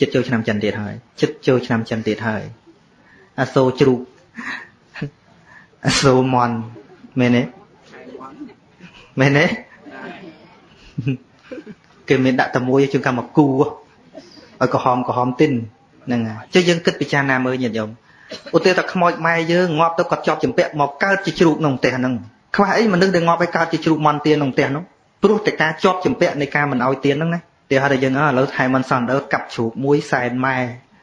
ចិត្តចូលឆ្នាំចិនទៀតហើយចិត្តចូលឆ្នាំចិនទៀតហើយអាសូរជ្រូកអាសូរមន់មែនទេមែនទេគេមានដាក់តែមួយជាងកម្មគូឲ្យក្រហមទិនហ្នឹងហើយចុះយើងគិតពិចារណាមើលញាតិញោមឧទាហរណ៍ថាខ្មោចម៉ែយើងងាប់ទៅគាត់ជាប់ចម្ពាក់មកកើតជាជ្រូកក្នុងផ្ទះហ្នឹងខ្វះអីមនុស្សដែលងាប់ឲ្យកើតជាជ្រូកមន់ទៀនក្នុងផ្ទះហ្នឹងព្រោះតែការជាប់ចម្ពាក់នៃការមិនឲ្យទៀនហ្នឹងណាទីហោះតែយើងឥឡូវថែមិនសន់ដល់កាប់ជ្រូកមួយសែនម៉ែ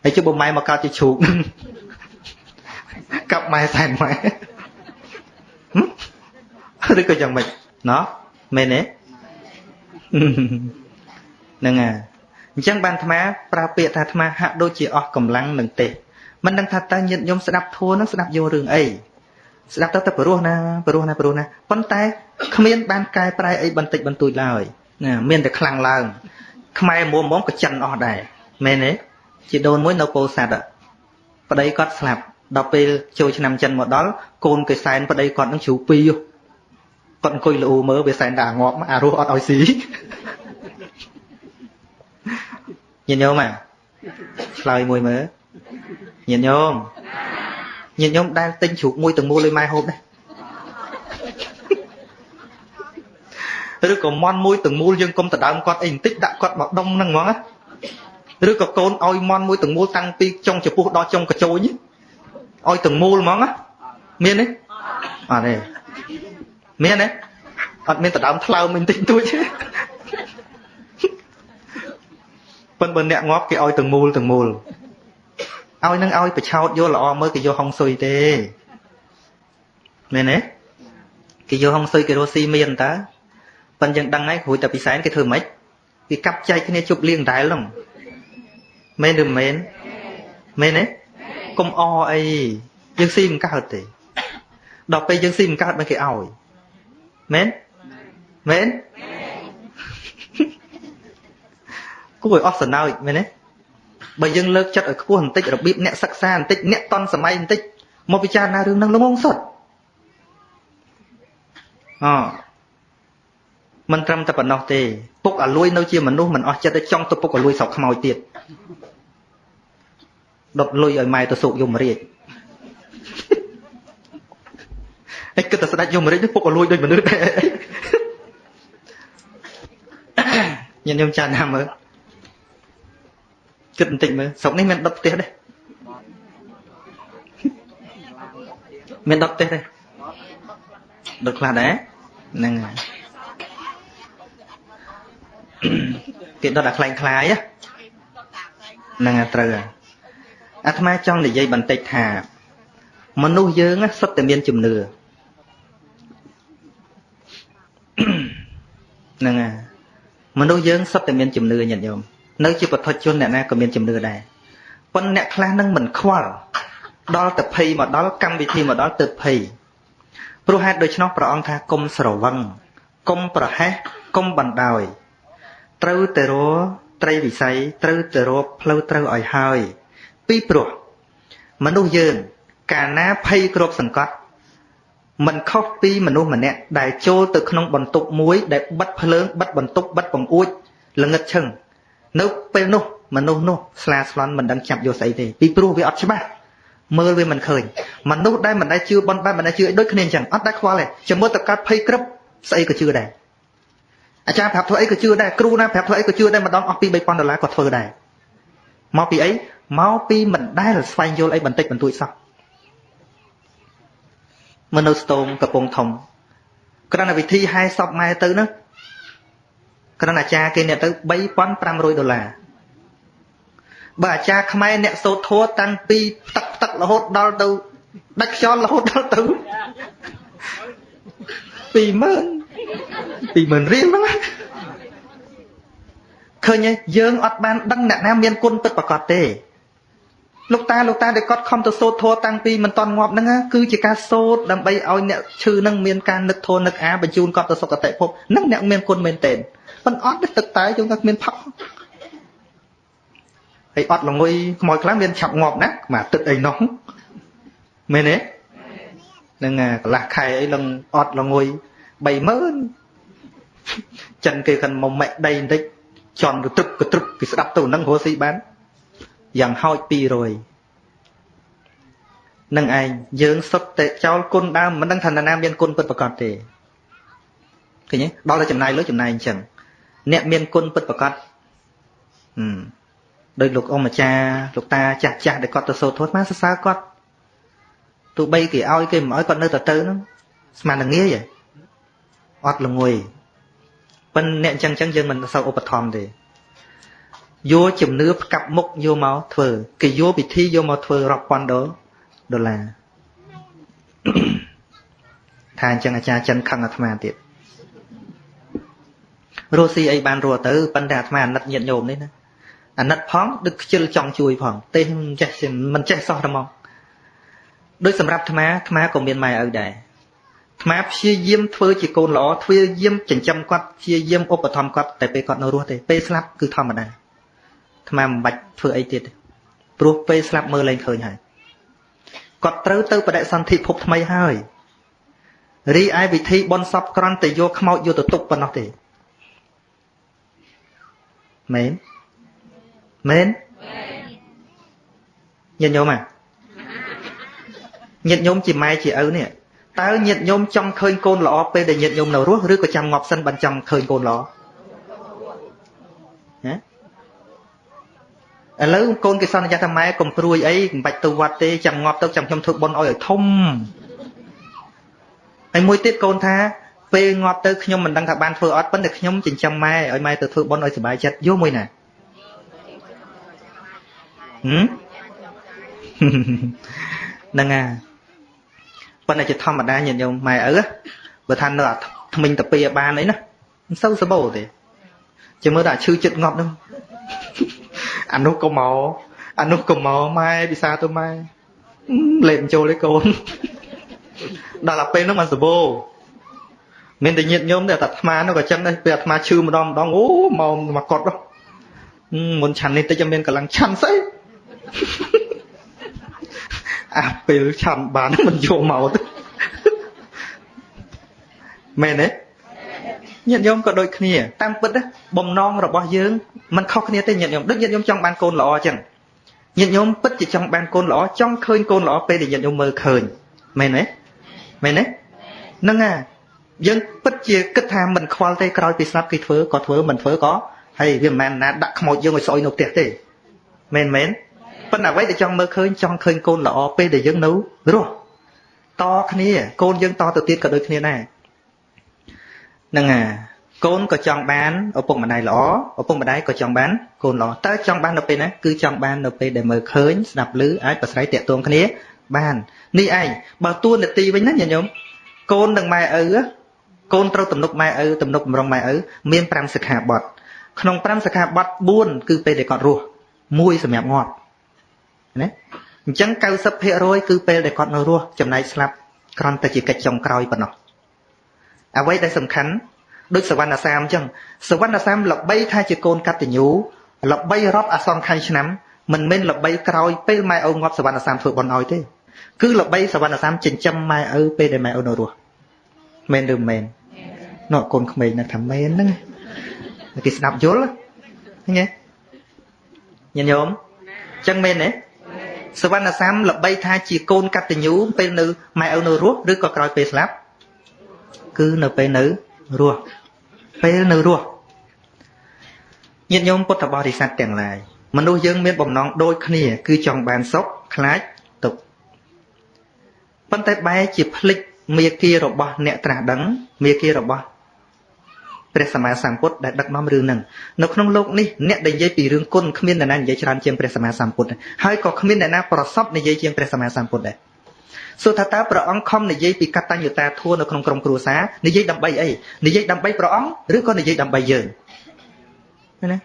ហើយជិះបើម៉ែមកកើតជាជ្រូកហ្នឹងកាប់ម៉ែសែនម៉ែឬក៏យ៉ាងម៉េចណោះមែនទេហ្នឹងហើយអញ្ចឹងបានអាត្មាប្រើពាក្យថាអាត្មាហាក់ដូចជាអស់កម្លាំងនឹងទេមិនដឹងថាតើញាតិញោមស្ដាប់ធัวនឹងស្ដាប់យករឿងអីស្ដាប់ទៅព្រោះណាប៉ុន្តែគ្មានបានកែប្រែអីបន្តិចបន្តួចឡើយណាមានតែខ្លាំងឡើងខ្មែរមុំហ្មងក៏ចិនអស់ដែរមែនទេជីដូនមួយនៅពោធិ៍សាត់ប្តីគាត់ស្លាប់ដល់ពេលចូលឆ្នាំចិនមកដល់កូនគេសែនប្តីគាត់នឹងជ្រូកពីរគាត់អង្គុយលូមើលវាសែនតែងាប់អារស់អត់ឲ្យស៊ីញាតិញោមឆ្លើយមួយមើលញាតិញោមដែលទិញជ្រូកមួយទាំងមូលឲ្យម៉ែហូបដែរឬក៏មន់មួយទាំងមូលយើងកុំដដើមគាត់អីបន្តិចដាក់គាត់មកដុំហ្នឹងហ្មងឬក៏កូនឲ្យមន់មួយទាំងមូលតាំងពីចុងចំពោះដល់ចុងកញ្ចួយឲ្យទាំងមូលហ្មងមានទេអត់ទេមានទេអត់មានដដើមថ្លើមបន្តិចតួចប៉ុន្តែបើអ្នកងាប់គេឲ្យទាំងមូលឲ្យនឹងឲ្យប្រឆោតយកល្អមើលគេយកហុងស៊ុយទេមែនទេគេយកហុងស៊ុយគេរស់ស៊ីមានតើប៉ុន្តែយើងដឹងហើយគ្រួតែពិសែនគេធ្វើម៉េចគេកាប់ចែកគ្នាជប់លៀងដែរហ្នឹងមែនឬមែនទេកុំអអីយើងស៊ីមិនកើតទេដល់ពេលយើងស៊ីមិនកើតមិនគេឲ្យមែនគួរឲ្យអស់សំណើចមែនទេបើយើងលើកចិត្តឲ្យខ្ពស់បន្តិចរបៀបអ្នកសិក្សាបន្តិចអ្នកតន់សម័យបន្តិចមកពិចារណារឿងហ្នឹងល្ងងសុទ្ធមិនត្រឹមតែប៉ុណ្ណោះទេពុកអាលួយនៅជាមនុស្សមិនអស់ចិត្តទេចង់ទៅពុកអាលួយស្រុកខ្មោចទៀតដុតលុយឲ្យម៉ែទៅសូកយមរាជឯគិតតែស្ដេចយមរាជពុកអាលួយដូចមនុស្សដែរញាតិញោមចាស់ណាស់មើលគិតបន្តិចមើលស្រុកនេះមានដុតផ្ទះដែរមានដុតផ្ទះដែរដុតខ្លះដែរហ្នឹងហើយគេដុតអាខ្លែងខ្លាយហ្នឹងហើយត្រូវហើយអាត្មាចង់និយាយបន្តិចថាមនុស្សយើងសុទ្ធតែមានជំនឿហ្នឹងហើយមនុស្សយើងសុទ្ធតែមានជំនឿញាតិញោមនៅជាពុទ្ធជនអ្នកណាក៏មានជំនឿដែរប៉ុន្តែអ្នកខ្លះនឹងមិនខ្វល់ដល់តែភ័យមកដល់កម្មវិធីមកដល់ទៅភ័យព្រោះហេតុដូច្នោះព្រះអង្គថាកុំស្រវឹងកុំប្រហែសកុំបណ្ដោយត្រូវតែរកត្រីវិស័យត្រូវតែរកផ្លូវត្រូវឲ្យហើយពីព្រោះមនុស្សយើងកាលណាភ័យគ្រប់សង្កត់មិនខុសពីមនុស្សម្នាក់ដែលចូលទៅក្នុងបន្ទប់មួយដែលបិទភ្លើងបិទបន្ទប់បិទបង្អួចល្ងិតឈឹងនៅពេលនោះមនុស្សនោះស្លាស្លន់មិនដឹងចាប់យកស្អីទេពីព្រោះវាអត់ច្បាស់មើលវាមិនឃើញមនុស្សដែលមិនដែលជឿបនបែបមិនដែលជឿដូចគ្នាអញ្ចឹងអត់ដែលខ្វល់ទេចាំមើលទៅកាត់ភ័យក្រឹបស្អីក៏ជឿដែរអាចារ្យប្រាប់ធ្វើអីក៏ជឿដែរគ្រូណាប្រាប់ធ្វើអីក៏ជឿដែរម្ដងអស់ពី$3000ក៏ធ្វើដែរមកពីអីមកពីមិនដែលស្វែងយល់អីបន្តិចបន្តួចសោះមនុស្សស្ទងកំពង់ធំគ្រាន់តែវិធីហែសពម៉ែទៅនោះគ្រាន់តែអាចារ្យគេអ្នកទៅ$3500បើអាចារ្យខ្មែរអ្នកសូត្រធម៌តាំងពីផ្ទឹករហូតដល់ទៅដាច់ខ្យល់រហូតដល់ទៅ20000រៀលហ្នឹងឃើញទេយើងអត់បានដឹងអ្នកណាមានគុណពិតប្រាកដទេលោកតាដែលគាត់ខំទៅសូត្រធម៌តាំងពីមិនតន់ងាប់ហ្នឹងគឺជាការសូត្រដើម្បីឲ្យអ្នកឈឺហ្នឹងមានការនឹកធម៌នឹកអាបញ្ជូនគាត់ទៅសុគតិភពហ្នឹងអ្នកមានគុណមែនទែនប៉ុន្តែអត់ទឹកតែយើងថាគ្មានផឹកហើយអត់ល្ងុយខ្មោចខ្លះមានឆាប់ងាប់ណាមកទឹកអីនោះមែនទេហ្នឹងកន្លះខែអីនឹងអត់ល្ងុយ30000ចិនគេកាន់មកម៉ែដីបន្តិចជន់កត្រឹបគេស្ដាប់ទៅហ្នឹងរស់ស៊ីបាន យ៉ាងហោច200នឹងឯងយើងសុទ្ធតែចោលគុណដើមមិនដឹងថាណាមានគុណពិតប្រាកដទេឃើញទេដល់តែចំណាយលុយចំណាយអញ្ចឹងអ្នកមានគុណពិតប្រាកដដោយលោកអ៊ំអាចារ្យលោកតាចាស់ចាស់ដែលគាត់ទៅសូត្រធម៌មកសរសើរគាត់ទោះបីគេឲ្យគេមិនឲ្យគាត់នៅតែទៅហ្នឹងស្មានតែងាយអត់ល្ងុយប៉ុន្តែអ្នកអញ្ចឹងយើងមិនសូវឧបត្ថម្ភទេយកជំនឿផ្កាប់មុខយកមកធ្វើគេយកពិធីយកមកធ្វើរាប់ពាន់ដុល្លារថាអញ្ចឹងអាចារ្យចិនខឹងអាត្មាទៀតរស់ស៊ីអីបានរស់ទៅប៉ុន្តែអាត្មាអាណិតញាតិញោមនេះណាអាណិតផងដឹកខ្ជិលចង់ជួយផងទេមិនចេះសោះតែមកដូចសម្រាប់អាត្មាក៏មានម៉ែឪដែរអាត្មាព្យាយាមធ្វើជាកូនល្អព្យាយាមចិញ្ចឹមគាត់ព្យាយាមឧបត្ថម្ភគាត់តែពេលគាត់នៅរស់ទេពេលស្លាប់គឺធម្មតាអាត្មាមិនបាច់ធ្វើអីទៀតទេព្រោះពេលស្លាប់មើលលែងឃើញហើយគាត់ត្រូវទៅបដិសន្ធិភពថ្មីហើយរីឯវិធីបន់សពក្រន់តែយកខ្មោចយកទៅទុកប៉ុណ្ណោះទេមែនញាតិញោមញាតិញោមជាម៉ែជាឪនេះតើញាតិញោមចង់ឃើញកូនល្អពេលដែលញាតិញោមនៅរស់ឬក៏ចាំងាប់សិនបានចង់ឃើញកូនល្អហ៎ឥឡូវកូនគេសន្យាថាម៉ែកុំព្រួយអីមិនបាច់ទៅវត្តទេចាំងាប់ទៅចាំខ្ញុំធ្វើបុណ្យឲ្យធំហើយមួយទៀតកូនថាពេលងាប់ទៅខ្ញុំមិនដឹងថាបានធ្វើអត់ប៉ុន្តែខ្ញុំចិញ្ចឹមម៉ែឲ្យម៉ែទៅធ្វើបុណ្យឲ្យសុបាយចិត្តយកមួយណាហ្នឹងហើយប៉ុន្តែជាធម្មតាញាតិញោមម៉ែឪបើថានៅអាថ្មិញតាពីបានអីណាមិនសូវសបោទេជាមើលតែឈឺចិត្តងាប់ហ្នឹងអានោះក៏មកម៉ែពិសាទៅម៉ែលេបចូលឯកូនដល់ទៅពេលហ្នឹងមិនសបោមានតែញាតិញោមតែអាត្មានោះក៏ចឹងដែរពេលអាត្មាឈឺម្ដងអូមកកត់មុនឆាន់នេះតិចមានកម្លាំងឆាន់ស្អីអាពេលឆាន់បានមិនយកមកទេមែនទេញាតិញោមក៏ដូចគ្នាតាមពិតបំណងរបស់យើងមិនខុសគ្នាទេញាតិញោមដូចញាតិញោមចង់បានកូនល្អអញ្ចឹងញាតិញោមពិតជាចង់បានកូនល្អចង់ឃើញកូនល្អពេលដែលញាតិញោមមើលឃើញមែនទេហ្នឹងហើយយើងពិតជាគិតថាមិនខ្វល់ទេក្រោយពីស្លាប់គេធ្វើក៏ធ្វើមិនធ្វើក៏ហើយវាមិនមែនណាដាក់ខ្មោចយើងឲ្យស្អុយនៅផ្ទះទេមែនប៉ុន្តែអ្វីដែលចង់មើលឃើញចង់ឃើញកូនល្អពេលដែលយើងនៅរស់តគ្នាកូនយើងតទៅទៀតក៏ដូចគ្នាដែរហ្នឹងហើយកូនក៏ចង់បានឪពុកម្ដាយល្អឪពុកម្ដាយក៏ចង់បានកូនល្អតើចង់បាននៅពេលណាគឺចង់បាននៅពេលដែលមើលឃើញស្ដាប់ឮអាចប្រស្រ័យតាក់ទងគ្នាបាននេះឯងបើតួនាទីវិញណាញាតិញោមកូននិងម៉ែឪកូនត្រូវទំនុកម៉ែឪទំនុកបំរុងម៉ែឪមាន5សិក្ខាបទក្នុង5សិក្ខាបទ4គឺពេលដែលគាត់រស់1សម្រាប់ងាប់ណាអញ្ចឹង 90% គឺពេលដែលគាត់នៅរស់ចំណែកស្លាប់គ្រាន់តែជាកិច្ចចុងក្រោយប៉ុណ្ណោះអ្វីដែលសំខាន់ដូចសវណ្ណសាមអញ្ចឹងសវណ្ណសាមល្បីថាជាកូនកតញ្ញូល្បីរាប់អសង្ខ័យឆ្នាំមិនមែនល្បីក្រោយពេលម៉ែឪងាប់សវណ្ណសាមធ្វើបុណ្យឲ្យទេគឺល្បីសវណ្ណសាមចិញ្ចឹមម៉ែឪពេលដែលម៉ែឪនៅរស់មែនឬមិនមែននោះកូនក្មេងនៅថាមែនហ្នឹងគេស្ដាប់យល់ឃើញទេញាតិញោមអញ្ចឹងមែនទេសវណ្ណសាមល្បីថាជាកូនកតញ្ញូពេលនៅម៉ែឪនៅរស់ឬក៏ក្រោយពេលស្លាប់គឺនៅពេលនៅរស់ពេលនៅរស់ញាតិញោមពុទ្ធបរិស័ទទាំងឡាយមនុស្សយើងមានបំណងដូចគ្នាគឺចង់បានសុខខ្លាចទុក្ខប៉ុន្តែបែរជាភ្លេចមាគ៌ារបស់អ្នកត្រាស់ដឹងមាគ៌ារបស់ព្រះសម្មាសម្ពុទ្ធដែលដឹកនាំរឿងហ្នឹងនៅក្នុងโลกនេះអ្នកដែលនិយាយពីរឿងគុណគ្មានអ្នកណានិយាយច្រើនជាងព្រះសម្មាសម្ពុទ្ធហើយក៏គ្មានអ្នកណាប្រសពនិយាយជាងព្រះសម្មាសម្ពុទ្ធដែរសួរថាតើព្រះអង្គខំនិយាយពីកតញ្ញូតាធម៌នៅក្នុងក្រុមគ្រួសារនិយាយដើម្បីអីនិយាយដើម្បីព្រះអង្គឬក៏និយាយដើម្បីយើងណា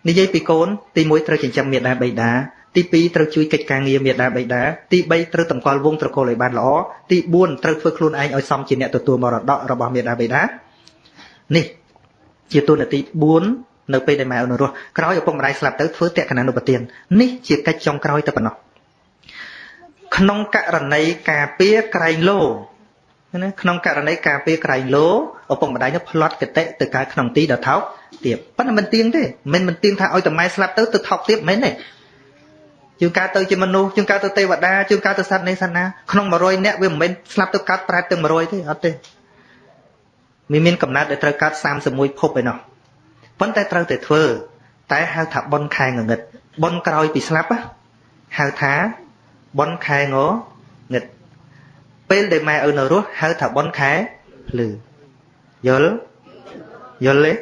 និយាយពីកូនទី1ត្រូវចិញ្ចឹមមាតាបិតាទី2ត្រូវជួយកិច្ចការងារមាតាបិតាទី3ត្រូវតម្កល់វង្សត្រកូលឲ្យបានល្អទី4ត្រូវធ្វើខ្លួនឯងឲ្យសមជាអ្នកទទួលមរតករបស់មាតាបិតានេះជាតួនាទី4នៅពេលដែលម៉ែឪនៅរស់ក្រោយឪពុកម្ដាយស្លាប់ទៅធ្វើតក្កណានុបទាននេះជាកិច្ចចុងក្រោយតែប៉ុណ្ណោះក្នុងករណីការពារក្រែងលោណាក្នុងករណីការពារក្រែងលោឪពុកម្ដាយនោះផ្លត់គតិទៅកើតក្នុងទីដ៏ថោកទាបប៉ុន្តែមិនទៀងទេមិនទៀងថាឲ្យតែម៉ែស្លាប់ទៅថោកទាបមិនទេ ជួនកាលទៅជាមនុស្សជួនកាលទៅទេវតាជួនកាលទៅសត្វនេះសត្វណាក្នុង100នាក់វាមិនមែនស្លាប់ទៅកើតប្រែតទាំង100ទេអត់ទេមានកំណត់ដែលត្រូវកើត31ភពឯណោះប៉ុន្តែត្រូវតែធ្វើតែហៅថាបុណ្យខែងងឹតបុណ្យក្រោយពីស្លាប់ហៅថាបុណ្យខែងងឹតពេលដែលម៉ែឪនៅរស់ហៅថាបុណ្យខែភ្លឺយល់ទេ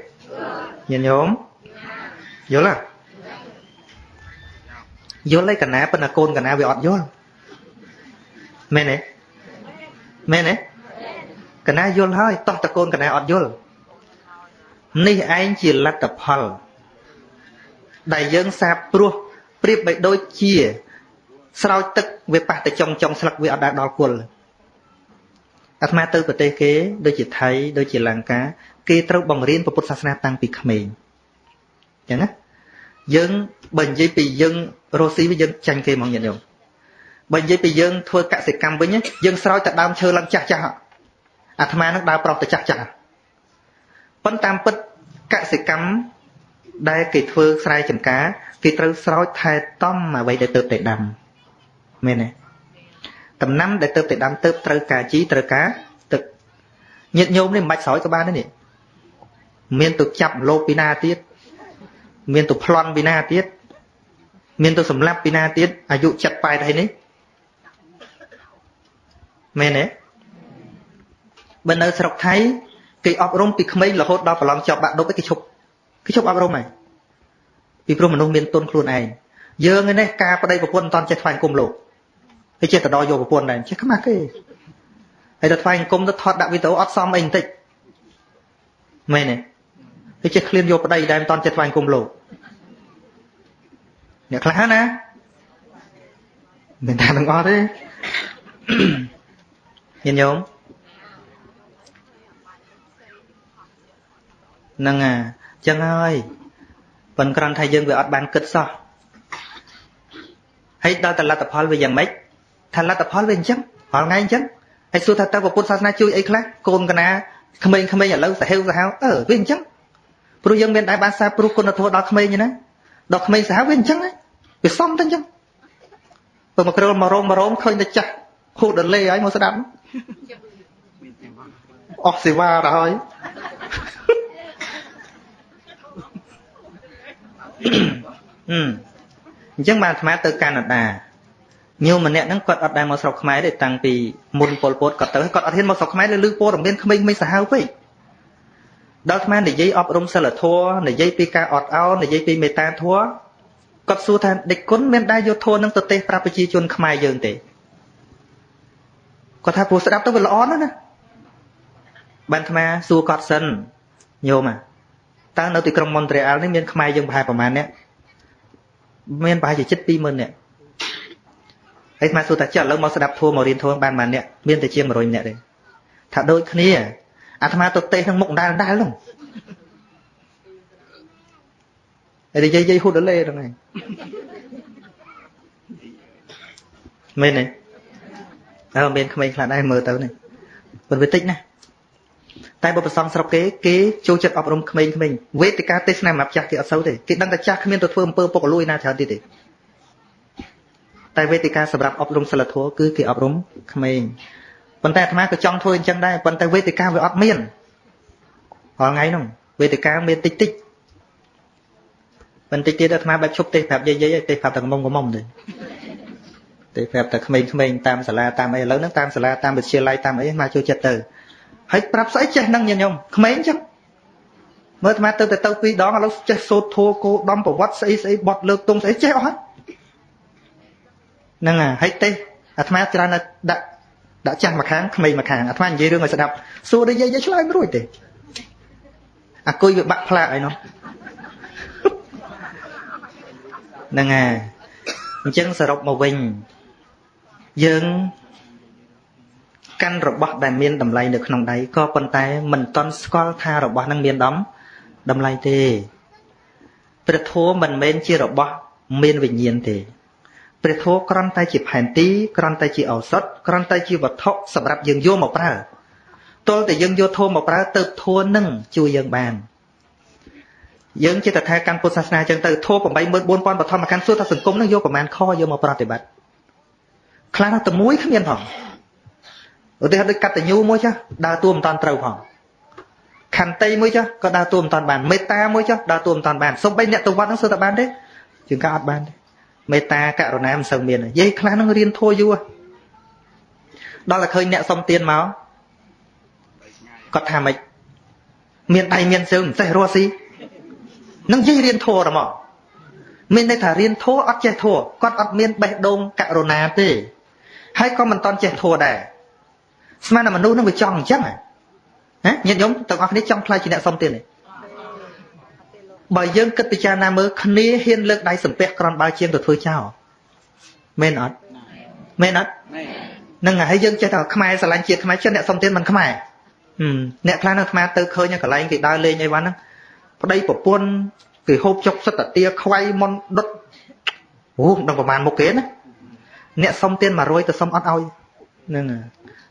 ញាតិញោមយល់យល់ហើយកណាប៉ុន្តែកូនកណាវាអត់យល់មែនទេកណាយល់ហើយតោះតកូនកណាអត់យល់នេះឯងជាលទ្ធផលដែលយើងសាបព្រោះប្រៀបបីដូចជាស្រោចទឹកវាប៉ះទៅចុងស្លឹកវាអត់ដល់គល់អាត្មាទៅប្រទេសគេដូចជាថៃដូចជាលង្កាគេត្រូវបង្រៀនពុទ្ធសាសនាតាំងពីក្មេងអញ្ចឹងណាយើងបើនិយាយពីយើងរស់ស៊ីវិញយើងចាញ់គេហ្មងញាតិញោមបើនិយាយពីយើងធ្វើកសិកម្មវិញយើងស្រោចតែដើមឈើឡើងចាស់អាត្មានឹងដើរប្រុសទៅចាស់ប៉ុន្តែតាមពិតកសិកម្មដែលគេធ្វើស្រែចម្ការគេត្រូវស្រោចថែទាំអ្វីដែលទៅតែដាំមែនទេដំណាំដែលទៅតែដាំទៅត្រូវការជីត្រូវការទឹកញាតិញោមនេះមិនបាច់ស្រោចក៏បានទេនេះមានទៅចាប់លោបពីណាទៀតមានទៅប្លន់ពីណាទៀតមានទៅសម្លាប់ពីណាទៀតអាយុ7 8ហើយនេះមែនទេបើនៅស្រុកថៃគេអប់រំពីក្មេងរហូតដល់ប្រឡងជាប់បាក់ដប់គេឈប់អប់រំហើយពីព្រោះមនុស្សមានទុនខ្លួនឯងយើងឯនេះការប្តីប្រពន្ធមិនតាន់ចេះថ្វាយគុំលោកហើយចេះតែដល់យកប្រពន្ធដែរចេះខ្មាស់គេហើយទៅថ្វាយគុំទៅថតដាក់វីដេអូអត់សមអីបន្តិចមែនទេហើយចេះឃ្លានយកប្តីដែរមិនតាន់ចេះថ្វាយគុំលោកអ្នកខ្លះណាមិនថាទាំងអស់ទេញាតិញោមហ្នឹងចឹងហើយប៉ុន្តែគ្រាន់តែយើងវាអត់បានគិតសោះហើយដល់តែលទ្ធផលវាយ៉ាងម៉េចថាលទ្ធផលវាអញ្ចឹងរាល់ថ្ងៃអញ្ចឹងហើយសួរថាតើពុទ្ធសាសនាជួយអីខ្លះកូនកណាក្មេងៗឥឡូវសាហាវវាអញ្ចឹងព្រោះយើងមានដែរបានសាព្រោះគុណធម៌ដល់ក្មេងណាដល់ក្មេងសាហាវវាអញ្ចឹងវាសំតែអញ្ចឹងបើមកគ្រើលមករោមឃើញតែចាស់ហូតដល់លេហើយមកស្ដាប់អស់សេវាទៅហើយអញ្ចឹងបានអាត្មាទៅកាណាដាញោមម្នាក់ហ្នឹងគាត់អត់ដែលមកស្រុកខ្មែរទេតាំងពីមុនប៉ុលពតគាត់ទៅគាត់អត់ហ៊ានមកស្រុកខ្មែរលើព័ត៌មានក្មេងៗសាហាវពេកដល់អាត្មានិយាយអប់រំសិលធម៌និយាយពីការអត់ឱននិយាយពីមេត្តាធម៌គាត់សួរថាដេចគុណមានដែរយកធម៌នឹងទៅទេសប្រាប់ប្រជាជនខ្មែរយើងទេគាត់ថាព្រោះស្ដាប់ទៅវាល្អណាស់ណាបានអាត្មាសួរគាត់សិនញោមតើនៅទីក្រុងម៉ុនត្រេអាល់នេះមានខ្មែរយើងប្រហែលប្រមាណអ្នកមានប្រហែលជាជិត 20,000 នាក់ហើយអាត្មាសួរថាចុះឥឡូវមកស្ដាប់ធម៌មករៀនធម៌បានប៉ុន្មានអ្នកមានតែជាង100 នាក់ទេថាដូចគ្នាអាត្មាទៅទេសក្នុងមុខដែរហ្នឹងហើយនិយាយហូតដល់លេហ្នឹងឯងមែនទេមានក្មេងខ្លះដែរមើលទៅនេះប៉ុន្តែវាតិចណាស់តែបើប្រសងស្រុកគេចូលចិត្តអប់រំក្មេងៗវេទិកាទេសនាសម្រាប់ចាស់គេអត់សូវទេគេដឹងតែចាស់គ្មានទៅធ្វើអំពើពុករលួយណាច្រើនទៀតទេតែវេទិកាសម្រាប់អប់រំសិលធម៌គឺគេអប់រំក្មេងប៉ុន្តែអាត្មាក៏ចង់ធ្វើអញ្ចឹងដែរប៉ុន្តែវេទិកាវាអត់មានរាល់ថ្ងៃហ្នឹងវេទិកាមានតិចបន្តិចទៀតអាត្មាបែបឈប់ទេសប្រាប់យាយទេសប្រាប់តែកំមុំទេទេសប្រាប់តែក្មេងៗតាមសាលាតាមអីឥឡូវហ្នឹងតាមសាលាតាមវិទ្យាល័យតាមអីមកចូលចិត្តទៅហើយប្រាប់ស្អីចេះហ្នឹងញាតិញោមក្មេងចឹងមើលអាត្មាទៅ2 ដងឥឡូវចេះសូត្រធម៌គោដំប្រវត្តិស្អីបត់លើកទងស្អីចេះអស់ហ្នឹងហើយទេអាត្មាច្រើនដាក់ចាស់មកខាងក្មេងមកខាងអាត្មានិយាយរឿងឲ្យស្ដាប់សួរដល់យាយឆ្លើយមិនរួចទេអាគុយវាបាក់ផ្លាកអីនោះហ្នឹងអញ្ចឹងសរុបមកវិញយើងកាន់របស់ដែលមានតម្លៃនៅក្នុងដៃក៏ប៉ុន្តែមិនតន់ស្គាល់ថារបស់ហ្នឹងមានតម្លៃទេព្រះធម៌មិនមែនជារបស់មានវិញ្ញាណទេព្រះធម៌គ្រាន់តែជាផែនទីគ្រាន់តែជាឱសថគ្រាន់តែជាវត្ថុសម្រាប់យើងយកមកប្រើទល់តែយើងយកធម៌មកប្រើទៅធម៌នឹងជួយយើងបាន យើងចេះតែថាកាន់ពុទ្ធសាសនាចឹងទៅធម៌84000បឋមខណ្ឌសួរថាសង្គមនឹងយកប្រមាណខយកមកប្រតិបត្តិខ្លះតែមួយគ្មានផងឧទាហរណ៍ដូចកតញ្ញូមួយចាស់ដើរតួមិនតាន់ត្រូវផងខន្តីមួយចាស់ក៏ដើរតួមិនតាន់បានមេត្តាមួយចាស់ដើរតួមិនតាន់បានសូម្បីអ្នកទៅវត្តហ្នឹងសួរតែបានទេជាងការអត់បានទេមេត្តាករុណាមិនសូវមានទេយាយខ្លះហ្នឹងរៀនធម៌យូរដល់តែឃើញអ្នកសុំទានមកគាត់ថាម៉េចមានដៃមានជើងមិនចេះរស់ស៊ីនឹងនិយាយរៀនធម៌តែមកមានន័យថារៀនធម៌អត់ចេះធម៌គាត់អត់មានបេះដូងករុណាទេហើយក៏មិនតន់ចេះធម៌ដែរស្មានតែមនុស្សនឹងវាចង់អញ្ចឹងណាញាតិញោមទាំងអស់គ្នាចង់ខ្លាចជាអ្នកសុំទានទេបើយើងគិតពិចារណាមើលគ្នាហ៊ានលើកដៃសំពះក្រនបើជាងទៅធ្វើចោលមែនអត់មែនអត់ហ្នឹងហើយយើងចេះតែខ្មែរស្រឡាញ់ជាតិខ្មែរចេះអ្នកសុំទានមិនខ្មែរអ្នកខ្លះនៅអាត្មាទៅឃើញកន្លែងគេដើរលេងអីវ៉ាន់ហ្នឹងប្តីប្រពន្ធគេហូបចុកសិតតាទាខ្វៃមុនដុតអូដល់ប្រហែលមុខគេណាអ្នកសុំទាន100ទៅសុំអត់ឲ្យហ្នឹង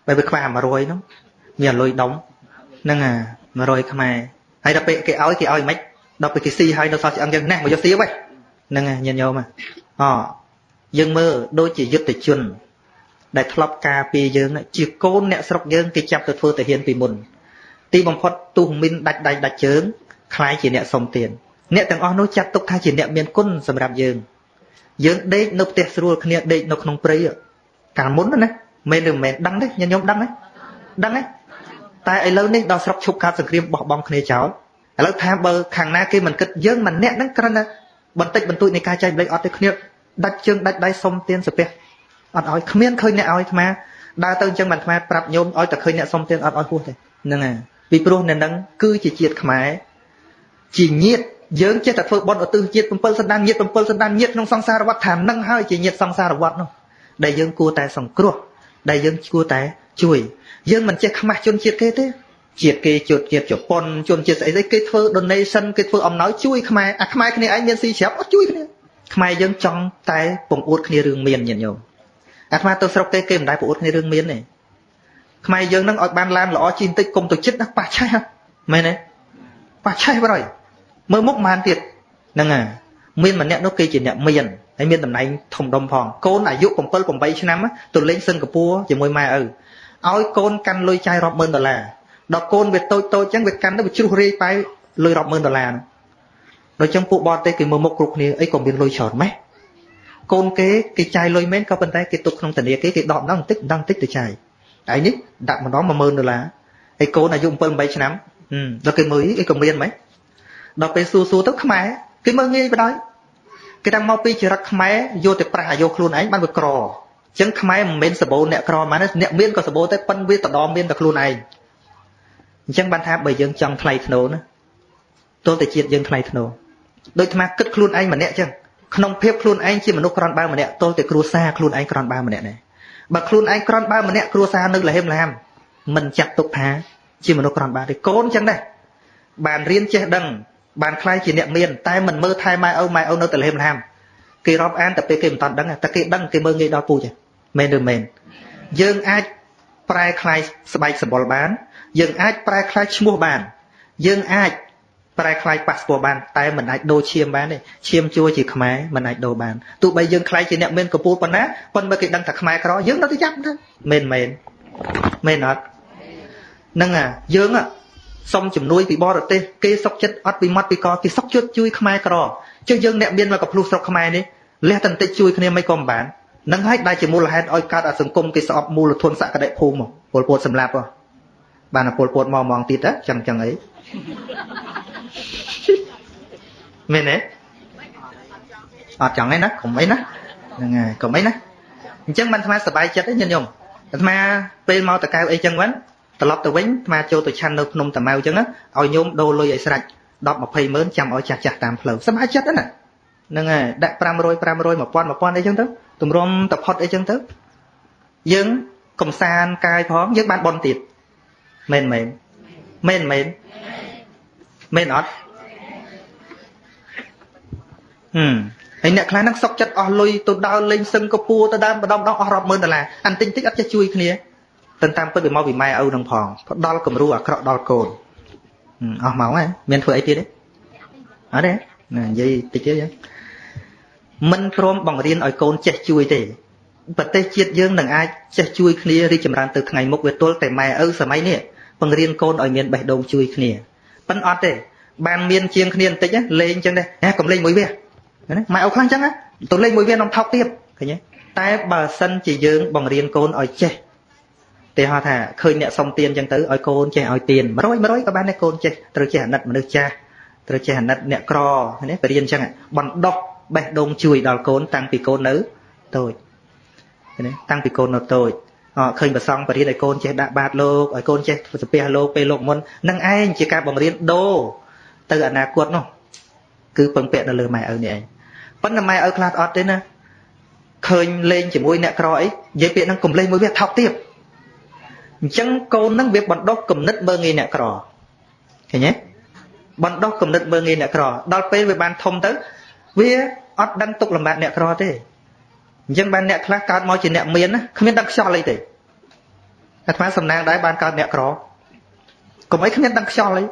បើវាខ្វះ100ហ្នឹងមានលុយដុំហ្នឹង100ខ្មែរហើយដល់ពេលគេឲ្យមិនដល់ពេលគេស៊ីហើយនៅសល់ឆ្អឹងយ៉ាងណាមកយកស៊ីវិញហ្នឹងញាតិញោមយើងមើលដូចជាយុទ្ធជនដែលធ្លាប់ការពារយើងជាកូនអ្នកស្រុកយើងគេចាប់ទៅធ្វើទាហានពីមុនទីបំផុតទូមិនដាច់ដៃដាច់ជើងខ្លាយជាអ្នកសុំទានអ្នកទាំងអស់នោះចាត់ទុកថាជាអ្នកមានគុណសម្រាប់យើងដេកនៅផ្ទះស្រួលគ្នាដេកនៅក្នុងព្រៃកាលមុនណាមែនឬមិនមែនដឹងទេញាតិញោមដឹងទេតែឥឡូវនេះដល់ស្រុកឈប់ខាតសង្គ្រាមបោះបង់គ្នាចោលឥឡូវថាបើខាងណាគេមិនគិតយើងម្នាក់ហ្នឹងគ្រាន់តែបន្តិចបន្តួចនៃការចែកម្លែកអត់ទេគ្នាដាច់ជើងដាច់ដៃសុំទានសាពះអត់ឲ្យគ្មានឃើញអ្នកឲ្យអាត្មាដើរទៅអញ្ចឹងបានអាត្មាប្រាប់ញោមឲ្យតែឃើញអ្នកសុំទានអត់ឲ្យហួសទេហ្នឹងហើយពីព្រោះនៅហ្នឹងគឺជាជាតិខ្មែរជាញាតិយើងចេះតែធ្វើបុណ្យឧទ្ទិសជាតិ7សន្តានញាតិ7សន្តានញាតិក្នុងសង្សារវដ្តថានឹងហើយជាញាតិសង្សារវដ្តនោះដែលយើងគួរតែសង្គ្រោះដែលយើងគួរតែជួយយើងមិនចេះខ្មាស់ជនជាតិគេទេជាតិគេជាតិជប៉ុនជនជាតិស្អីគេធ្វើ donation គេធ្វើអំណោយជួយខ្មែរខ្មែរគ្នាឯងមានស៊ីច្រាប់អត់ជួយគ្នាខ្មែរយើងចង់តែពង្អួតគ្នារឿងមានញាតិញោមអាត្មាទៅស្រុកគេមិនដែលពង្អួតគ្នារឿងមានទេខ្មែរយើងនឹងឲ្យបានឡានល្អជីបន្តិចគុំទៅចិត្តណាប៉ះឆេះមែនទេប៉ះឆេះបរិយមើលមុខមិនទៀតហ្នឹងហើយមានម្នាក់នោះគេជាអ្នកមានហើយមានតំណែងធំដុំផងកូនអាយុ7 8ឆ្នាំទៅលេងសិង្ហបុរីជាមួយម៉ែឪឲ្យកូនកាន់លុយចាយរាប់ម៉ឺនដុល្លារដល់កូនវាតូចអញ្ចឹងវាកាន់ទៅវាជ្រុះរាយប៉ែលុយរាប់ម៉ឺនដុល្លារដល់អញ្ចឹងពួកបរទេសគេមើលមុខគ្រប់គ្នាអីក៏មានលុយច្រើនម៉េះកូនគេចាយលុយមែនក៏ប៉ុន្តែគេទុកក្នុងធនាគារគេដកម្ដងបន្តិចទៅចាយឯនេះដាក់ម្ដង10000ដុល្លារហើយកូនអាយុ7 8ឆ្នាំដល់គេមើលអីក៏មានម៉េះដល់ពេលសួរទៅខ្មែរគេមើលងាយបដ ாய் គេតាំងមកពីចរិតខ្មែរយកទៅប្រាស់អាយុខ្លួនឯងបានវាក្រអញ្ចឹងខ្មែរមិនមែនសបោអ្នកក្រហ្មងអ្នកមានក៏សបោតែប៉ុនវាតដមានតែខ្លួនឯងអញ្ចឹងបានថាបើយើងចង់ថ្លៃថ្នូរណាទោះតែជាតិយើងថ្លៃថ្នូរដូចអាគិតខ្លួនឯងម្នាក់អញ្ចឹងក្នុងភាពខ្លួនឯងជាមនុស្សក្រនបើម្នាក់ទោះតែគ្រួសារខ្លួនឯងក្រនបើម្នាក់ដែរបើខ្លួនឯងក្រនបើម្នាក់គ្រួសារនៅលហេមឡាមមិនចាត់ទុកថាជាមនុស្សក្រនបើទេកូនអញ្ចឹងដែរបានរៀនចេះដឹងបានខ្លាយជាអ្នកមានតែមិនមើលថែម៉ែឪនៅតែលហេមឡាមគេរាប់អានតែពេលគេមិនតាន់ដឹងតែគេដឹងគេមើលងាយដល់ពូចមែនឬមែនយើងអាចប្រែខ្លាយស្បែកសម្បុរបានយើងអាចប្រែខ្លាយឈ្មោះបានយើងអាចប្រែខ្លាយប៉ាសពតបានតែមិនអាចដូរឈាមបានទេឈាមជួជាខ្មែរមិនអាចដូរបានទោះបីយើងខ្លាយជាអ្នកមានកម្ពុជាប៉ុណ្ណាប៉ុន្តែគេដឹងថាខ្មែរក្រយើងនៅតែចាប់ទៅមែនអត់ហ្នឹងយើងសុំជំនួយពីបរទេសគេសុកចិត្តអត់ពីមាត់ពីកគេសុកចិត្តជួយខ្មែរក្រចុះយើងអ្នកមានមកកភ្លុះស្រុកខ្មែរនេះលះតែបន្តិចជួយគ្នាមិនក៏មិនបាននឹងហើយដែលជាមូលហេតុឲ្យកើតអសង្គមគេស្អប់មូលធនសក្តិភូមិពលពតសម្លាប់បានពលពតមកម៉ងទៀតចឹងអីមែនទេអត់ចង់ទេណាកុំអីណាហ្នឹងហើយកុំអីណាអញ្ចឹងបានអាត្មាសប្បាយចិត្តទេញាតិញោមអាត្មាពេលមកតកៅអីចឹងវិញត្រឡប់ទៅវិញអាត្មាចូលទៅឆាន់នៅភ្នំតាម៉ៅចឹងឲ្យញោមដូរលុយឲ្យស្រេច10 20ម៉ឺនចាំឲ្យចាស់តាមផ្លូវសប្បាយចិត្តណាហ្នឹងហើយដាក់500 1000អីចឹងទៅទម្រាំតផុតអីចឹងទៅយើងកំសាន្តកាយផងយើងបានបន់ទៀតមែនអត់ហើយអ្នកខ្លះហ្នឹងសុកចិត្តអស់លុយទៅដើរលេងសិង្ហបុរីទៅដើរម្ដងអស់រាប់ម៉ឺនដុល្លារអានតិចអត់ចេះជួយគ្នាតាមពិតវាមកពីម៉ែឪនឹងផងផ្ដល់គំរូអាក្រក់ដល់កូនអស់មកហើយមានធ្វើអីទៀតទេ អត់ទេណានិយាយតិចទៀតចឹងមិនព្រមបង្រៀនឲ្យកូនចេះជួយទេប្រទេសជាតិយើងនឹងអាចចេះជួយគ្នារីកចម្រើនទៅថ្ងៃមុខវាទល់តែម៉ែឪសម័យនេះបង្រៀនកូនឲ្យមានបេះដូងជួយគ្នាប៉ិនអត់ទេបានមានជាងគ្នាបន្តិចលេងចឹងដែរកុំលេងមួយវាណាម៉ែឪខ្លាំងចឹងទៅលេងមួយវានំថោកទៀតឃើញទេតែបើសិនជាយើងបង្រៀនកូនឲ្យចេះទេហៅថាឃើញអ្នកសុំទានចឹងទៅឲ្យកូនចេះឲ្យទាន100ក៏បានដែរកូនចេះត្រូវចេះអាណិតមនុស្សចាស់ត្រូវចេះអាណិតអ្នកក្រនេះបរៀនចឹងបណ្ដុះបេះដូងជួយដល់កូនតាំងពីកូននៅតូចណាតាំងពីកូននៅតូចឃើញប្រសងបរៀនឲ្យកូនចេះដាក់បាតលោកឲ្យកូនចេះស្ពះលោកពេលលោកមុននឹងឯងជាការបង្រៀនដូរទៅអនាគតនោះគឺពឹងពាក់ទៅលើម៉ែឪនេះឯងប៉ុន្តែម៉ែឪខ្លះអត់ទេណាឃើញលេងជាមួយអ្នកក្រអីនិយាយពាក្យហ្នឹងកុំលេងមួយវាថោកទៀតអញ្ចឹងកូនហ្នឹងវាបណ្ដុះគំនិតមើងងាយអ្នកក្រឃើញទេបណ្ដុះគំនិតមើងងាយអ្នកក្រដល់ពេលវាបានធំទៅវាអត់ដឹងទុកលំបាកអ្នកក្រទេអញ្ចឹងបានអ្នកខ្លះកើតមកជាអ្នកមានណាគ្មានដឹងខ្យល់អីទេអាត្មាសំណាងដែរបានកើតអ្នកក្រកុំអីគ្មានដឹងខ្យល់អី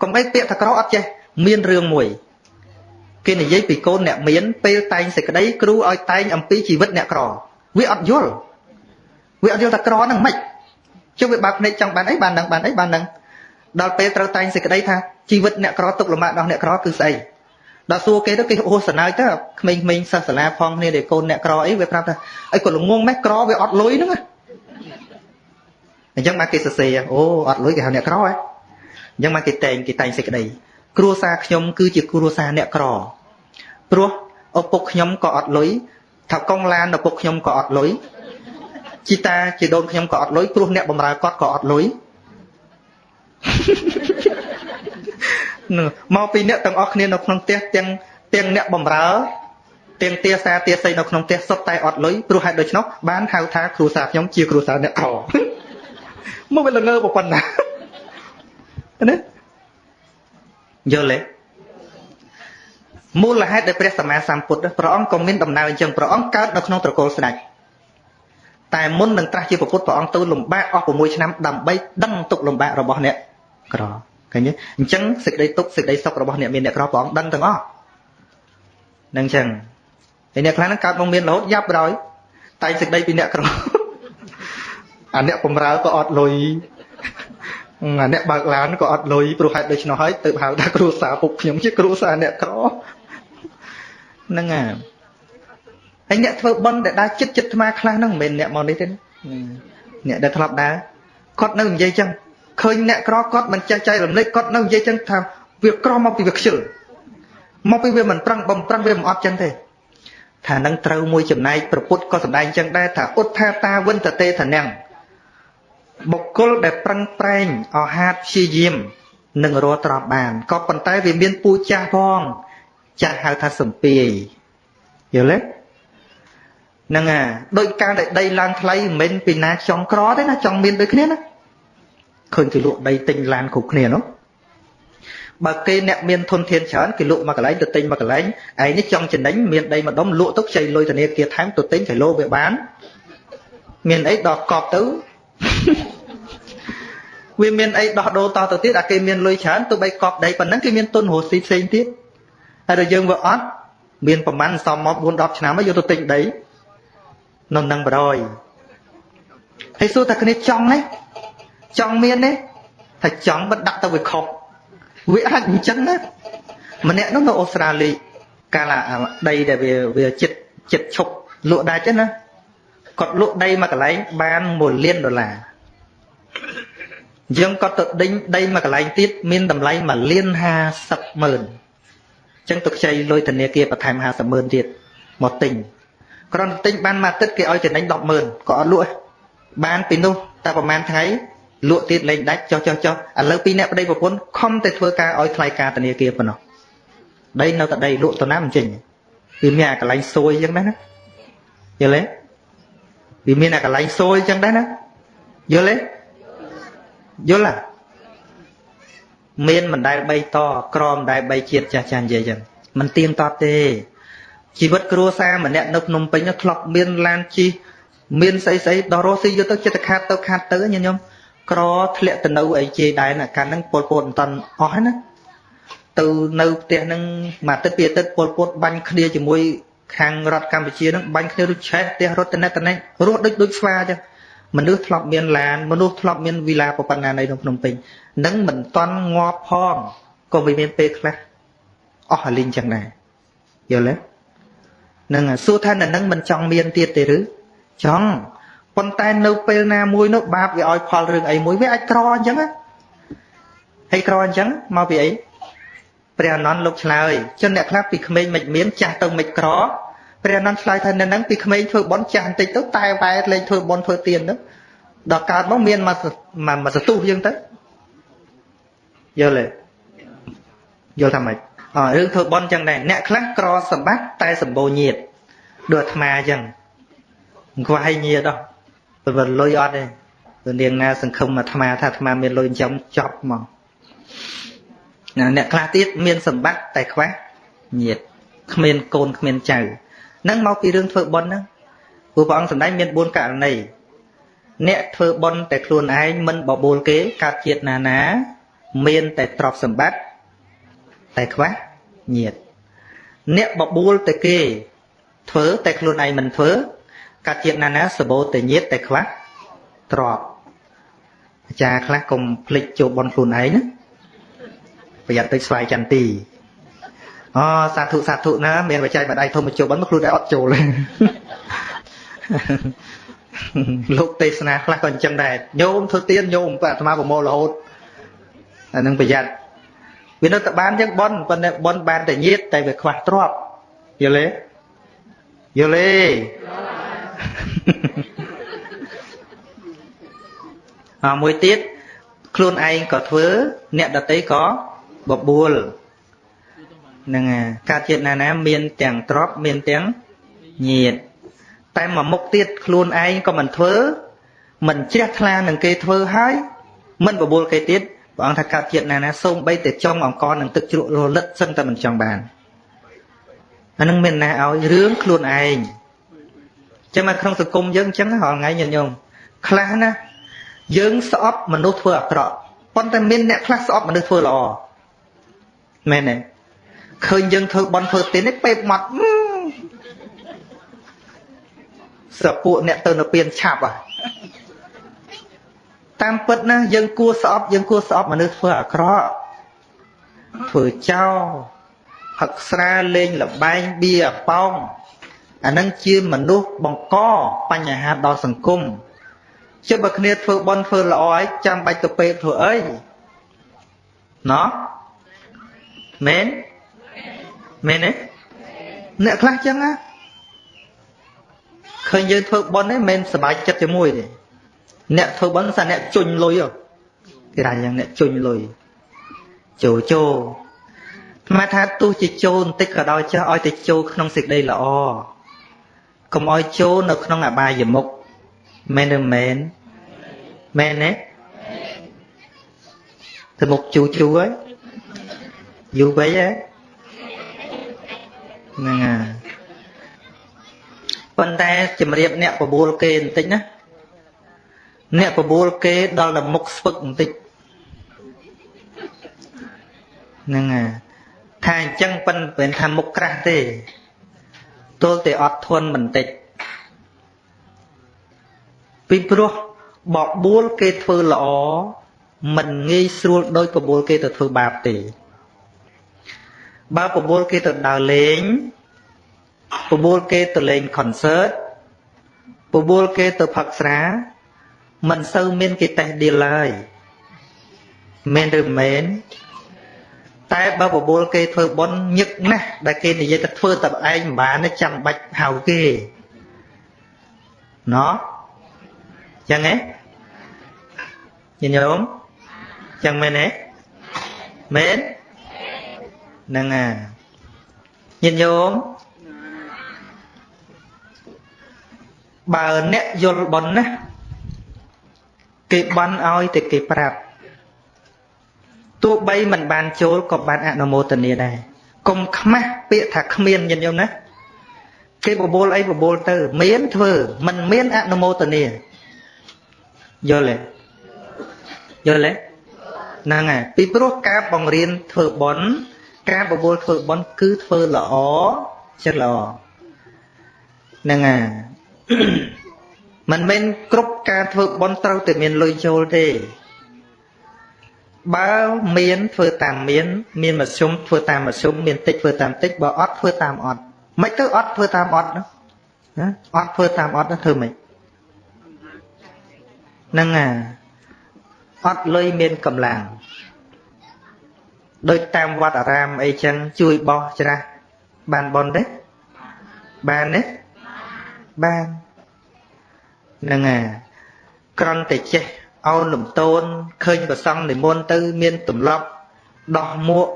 កុំអីពាក្យថាក្រអត់ចេះមានរឿងមួយគេនិយាយពីកូនអ្នកមានពេលតែងសេចក្តីគ្រូឲ្យតែងអំពីជីវិតអ្នកក្រវាអត់យល់ថាក្រហ្នឹងមិនចុះវាបើកភ្នែកចង់បានអីបាននឹងដល់ពេលត្រូវតែងសេចក្តីថាជីវិតអ្នកក្រទុកលំបាករបស់អ្នកក្រគឺស្អីដល់សួរគេទៅគេអូសនាយទៅក្មេងៗសិស្សសាលាផងគ្នាដែលកូនអ្នកក្រអីវាប្រាប់ថាអីក៏ល្ងងម៉េះក្រវាអត់លុយហ្នឹងអញ្ចឹងមកគេសរសេរអូអត់លុយគេហៅអ្នកក្រហ៎អញ្ចឹងមកគេតែងសេចក្តីគ្រួសារខ្ញុំគឺជាគ្រួសារអ្នកក្រព្រោះឪពុកខ្ញុំក៏អត់លុយថាកងឡានឪពុកខ្ញុំក៏អត់លុយជីតាជាដូនខ្ញុំក៏អត់លុយព្រោះអ្នកបម្រើគាត់ក៏អត់លុយមកពីអ្នកទាំងអស់គ្នានៅក្នុងផ្ទះទាំងអ្នកបម្រើទាំងទាសាទាស័យនៅក្នុងផ្ទះសុទ្ធតែអត់លុយព្រោះហេតុដូច្នោះបានហៅថាគ្រួសារខ្ញុំជាគ្រួសារអ្នកក្រមកវាល្ងើប៉ុណ្ណាណាយល់ទេមូលហេតុដែលព្រះសម្មាសម្ពុទ្ធព្រះអង្គក៏មានដំណើរអញ្ចឹងព្រះអង្គកើតនៅក្នុងត្រកូលស្ដេចតែមុននឹងត្រាស់ជាពុទ្ធព្រះអង្គទៅលំបាកអស់6ឆ្នាំដើម្បីដឹងទុក្ខលំបាករបស់អ្នកក្រឃើញទេអញ្ចឹងសេចក្តីទុក្ខសេចក្តីសុខរបស់អ្នកមានអ្នកក្រព្រះអង្គដឹងទាំងអស់នឹងអញ្ចឹងហើយអ្នកខ្លះហ្នឹងកើតមកមានរហូតយ៉ាប់ក្រោយតែសេចក្តីពីអ្នកក្រអាអ្នកបំរើក៏អត់លុយអាអ្នកបើកឡានក៏អត់លុយព្រោះហេតុដូច្នោះហើយទៅហៅថាគ្រួសារពុកខ្ញុំជាគ្រួសារអ្នកក្រហ្នឹងហើយអ្នកធ្វើបន់ដែលដើរចិត្តអាត្មាខ្លះហ្នឹងមិនមែនអ្នកមកនេះទេអ្នកដែលធ្លាប់ដើរគាត់នៅនិយាយចឹងឃើញអ្នកក្រគាត់មិនចេះចែករំលែកគាត់នៅនិយាយចឹងថាវាក្រមកពីវាខ្ជិលមកពីវាមិនប្រឹងបំប្រឹងវាមិនអត់ចឹងទេថានឹងត្រូវមួយចំណែកប្រពុតក៏សម្ដែងចឹងដែរថាឧទ្ថាតាវិនតតេធនាំងបុគ្គលដែលប្រឹងប្រែងអហាតព្យាយាមនឹងរត់ត្រប់បានក៏ប៉ុន្តែវាមានពូចាស់ផងចាស់ហៅថាសំពាយយល់ទេហ្នឹងដូចការដែលដីឡើងថ្លៃមិនមែនពីណាចង់ក្រទេណាចង់មានដូចគ្នាណាឃើញគេលក់ដីទិញឡានគ្រប់គ្នានោះបើគេអ្នកមានធនធានច្រើនគេលក់មកកន្លែងទៅទិញមកកន្លែងឯនេះចង់ចំណេញមានដីម្ដុំលក់ទៅខ្ចីលុយធនាគារថែមទៅទិញគីឡូវាបានមានអីដល់កប់ទៅវាមានអីដោះដូរតទៅទៀតអាគេមានលុយច្រើនទៅបីកប់ដីប៉ុណ្ណឹងគេមានទុនរស់ស៊ីផ្សេងទៀតហើយដល់យើងវាអត់មានប្រមាណសមមក 4-10 ឆ្នាំហើយយកទៅទិញដីនៅនឹង100ហើយសួរតែគ្នាចង់នេះចង់មាននេះថាចង់បិទដាក់ទៅវាខុសវាអាចអញ្ចឹងណាម្នាក់នោះនៅអូស្ត្រាលីកាលដីដែលវាចិត្តឈប់លក់ដាច់ណាគាត់លក់ដីមួយកន្លែងបាន$1 លានអញ្ចឹងគាត់ទៅដេញដីមួយកន្លែងទៀតមានតម្លៃ$1.50 លានអញ្ចឹងទៅខ្ចីលុយធនាគារបន្ថែម$50,000ទៀតមកទិញគ្រាន់តែទិញបានមួយអាទិត្យគេឲ្យចំណេញ$10,000ក៏អត់លក់បានពីនោះតែប្រហែលថ្ងៃលក់ទៀតលេងដាច់ចុះឥឡូវពីអ្នកប្តីប្រពន្ធខំតែធ្វើការឲ្យថ្លៃការធនាគារប៉ុណ្ណោះដីនៅតែដីលក់ទៅណាមិនចេញវាមានអាកន្លែងសួយអញ្ចឹងដែរណាយល់ទេវាមានអាកន្លែងសួយអញ្ចឹងដែរណាយល់ទេយល់មានមិនដែល3តក្រមដែល3ជាតិចាស់និយាយអញ្ចឹងមិនទៀងទាត់ទេជីវិតគ្រួសារម្នាក់នៅភ្នំពេញធ្លាប់មានឡានជិះមានស្អីដល់រស់ស៊ីយកទៅចិត្តខាតទៅញញឹមក្រធ្លាក់ទៅនៅអីជេរដែរណាកាលហ្នឹងពលមិនតាន់អស់ណា từ nâu tiền nâng mà tất biệt tất Pol Pot bánh kia chỉ môi hàng rọt Campuchia nâng bánh kia rút chết tiền rốt tên này rốt đứt pha chứ mình nước thọp miền làn mình nước thọp miền villa của Pan này trong Phnom Penh nâng mình toàn ngọt phong còn vì miền Tây khác linh chẳng này giờ lấy nâng xua than là nâng mình trong miền tiệt để rứ trong con tay nâu pel na muối nó bạp vì oi phal rừng ấy muối với ai cro chẳng á hay cro chẳng mau vì ấy bè non lục lời cho nè khác vì khmer mình miến chặt tông mình cro bè non lời thân nâng vì khmer thôi bón chặt tịch tới tai vai lên thôi bón thôi tiền đó đợt cả bóng miên mà sẽ tu dương tới giờ lại giờ làm mày rừng thôi bón chẳng này nè khác cro sầm bát tay sầm bồ nhiệt được mà chẳng có hay nhiệt đâu và lôi ọt đây rồi điền na sừng không mà tham mà miền lôi trong chọc mà nè khá tiết miền sầm bắc tài khoát nhiệt miền côn miền chầu nắng mau kỳ đương thợ bón đó vừa bọn sầm đáy miền buôn cả này nè thợ bón tại luôn ai mình bỏ bồn kế cát chiết nà ná miền tại trọc sầm bắc tài khoát nhiệt nè bỏ bồn tại kê thớ tại luôn ai mình thớ cát chiết nà ná sờ bồ tại nhiệt tại khoát trọc cha khác cùng lịch chụp bón luôn ấy nữa bây giờ tới xoay chăn tì sát thụ nó miền phải chạy vào đây thôi mà chụp bắn mất luôn đã ọt chồ lên lúc tê sna khác còn chân này nhôm thôi tiên nhôm và tham vào mô là hốt nâng bây giờ vì nó tập bán chứ bon bán để nhiệt tại việc khoa trọp vô lê mỗi tiết luôn anh có thứ nẹt đặt đấy có bọc buồn nè ca chuyện này miền tiếng drop miền tiếng nhiệt tại mà mục tiết luôn anh có mình thớ mình chết la nâng cây thớ hái mình bọc buồn cây tiết bọn thật ca chuyện này xông bay từ trong ông con nâng tự trụ rồi lất sân ta mình trong bàn nâng miền này áo rướng luôn anh chứ mà không sự cung dân chẳng họ ngay nhìn nhung khá nè dân sọp mà nó thưa ạ trọ con ta miền nè khá sọp mà nó thưa lò mẹ này khơi dân thơ bón thơ tiến ấy bẹp mặt sợ phụ nè tờ nó biên chạp à tam phật ná dân cua sọp mà nước phở khó phở trao hật xa lên là bánh bia bông nâng chia mà nước bằng co bánh nhà hạt đo sẵn cung chứ bậc nè phở bón phở là ói chăm bạch tập bẹp phở ấy nó mến ấy nè khác chăng á khơi dân thơ bón ấy men sờ bài chất cho môi đi nè thơ bón sao nè chôn lôi rồi cái này nè chôn lôi chô mà tha tu chỉ chôn tích ở đó cho oi tích chô không xịt đây là không oi chô nó không là bài gì mục men ấy thì một chú ấy dù vậy ấy nè con ta chìm riệp nè của bồ kê một tích á nè của bồ kê đó là mục phật một tích nè thay chân phânเป็นทำมุกกระเตตัวแต่อดทนมันติดពីព្រោះបបួលគេធ្វើល្អមិនងាយស្រួលដោយបបួលគេទៅធ្វើបាបទេបើបបួលគេទៅដើរលេងបបួលគេទៅលេង concert បបួលគេទៅផឹកស្រាមិនសូវមានគេតេះដៀលឡើយមែនឬមែនតែបើបបួលគេធ្វើបន់ញឹកណាស់ដែលគេនិយាយទៅធ្វើតែឯងមិនបានចាំបាច់ហៅគេណោះចឹងហ៎ញញោមចឹងមែនទេមែនហ្នឹងញាតិញោមបើអ្នកយល់បន់ណាគេបានឲ្យតែគេប្រាប់ទោះបីមិនបានចូលក៏បានអនុមោទនាដែរកុំខ្មាស់ពាក្យថាគ្មានញាតិញោមណាគេបបួលអីបបួលទៅមានធ្វើមិនមានអនុមោទនាយល់ទេហ្នឹងហើយពីព្រោះការបង្រៀនធ្វើបន់ ការបបួលធ្វើបន់គឺធ្វើល្អចិត្តល្អហ្នឹងហើយមិនមែនគ្រប់ការធ្វើបន់ត្រូវតែមានលុយចូលទេបើមានធ្វើតាមមានមធ្យមធ្វើតាមមធ្យមមានតិចធ្វើតាមតិចបើអត់ធ្វើតាមអត់មិនទៅអត់ធ្វើតាមអត់ណាអត់ធ្វើតាមអត់ធ្វើម៉េចហ្នឹងហើយអត់លុយមានកម្លាំងដូចតាមវត្តអារាមអីចឹងជួយបោះច្រាស់បានបនទេបានទេបានហ្នឹងហើយក្រំតែចេះអោនលំតូនឃើញប្រសង់និមន្តទៅមានទម្លាប់ដោះមួក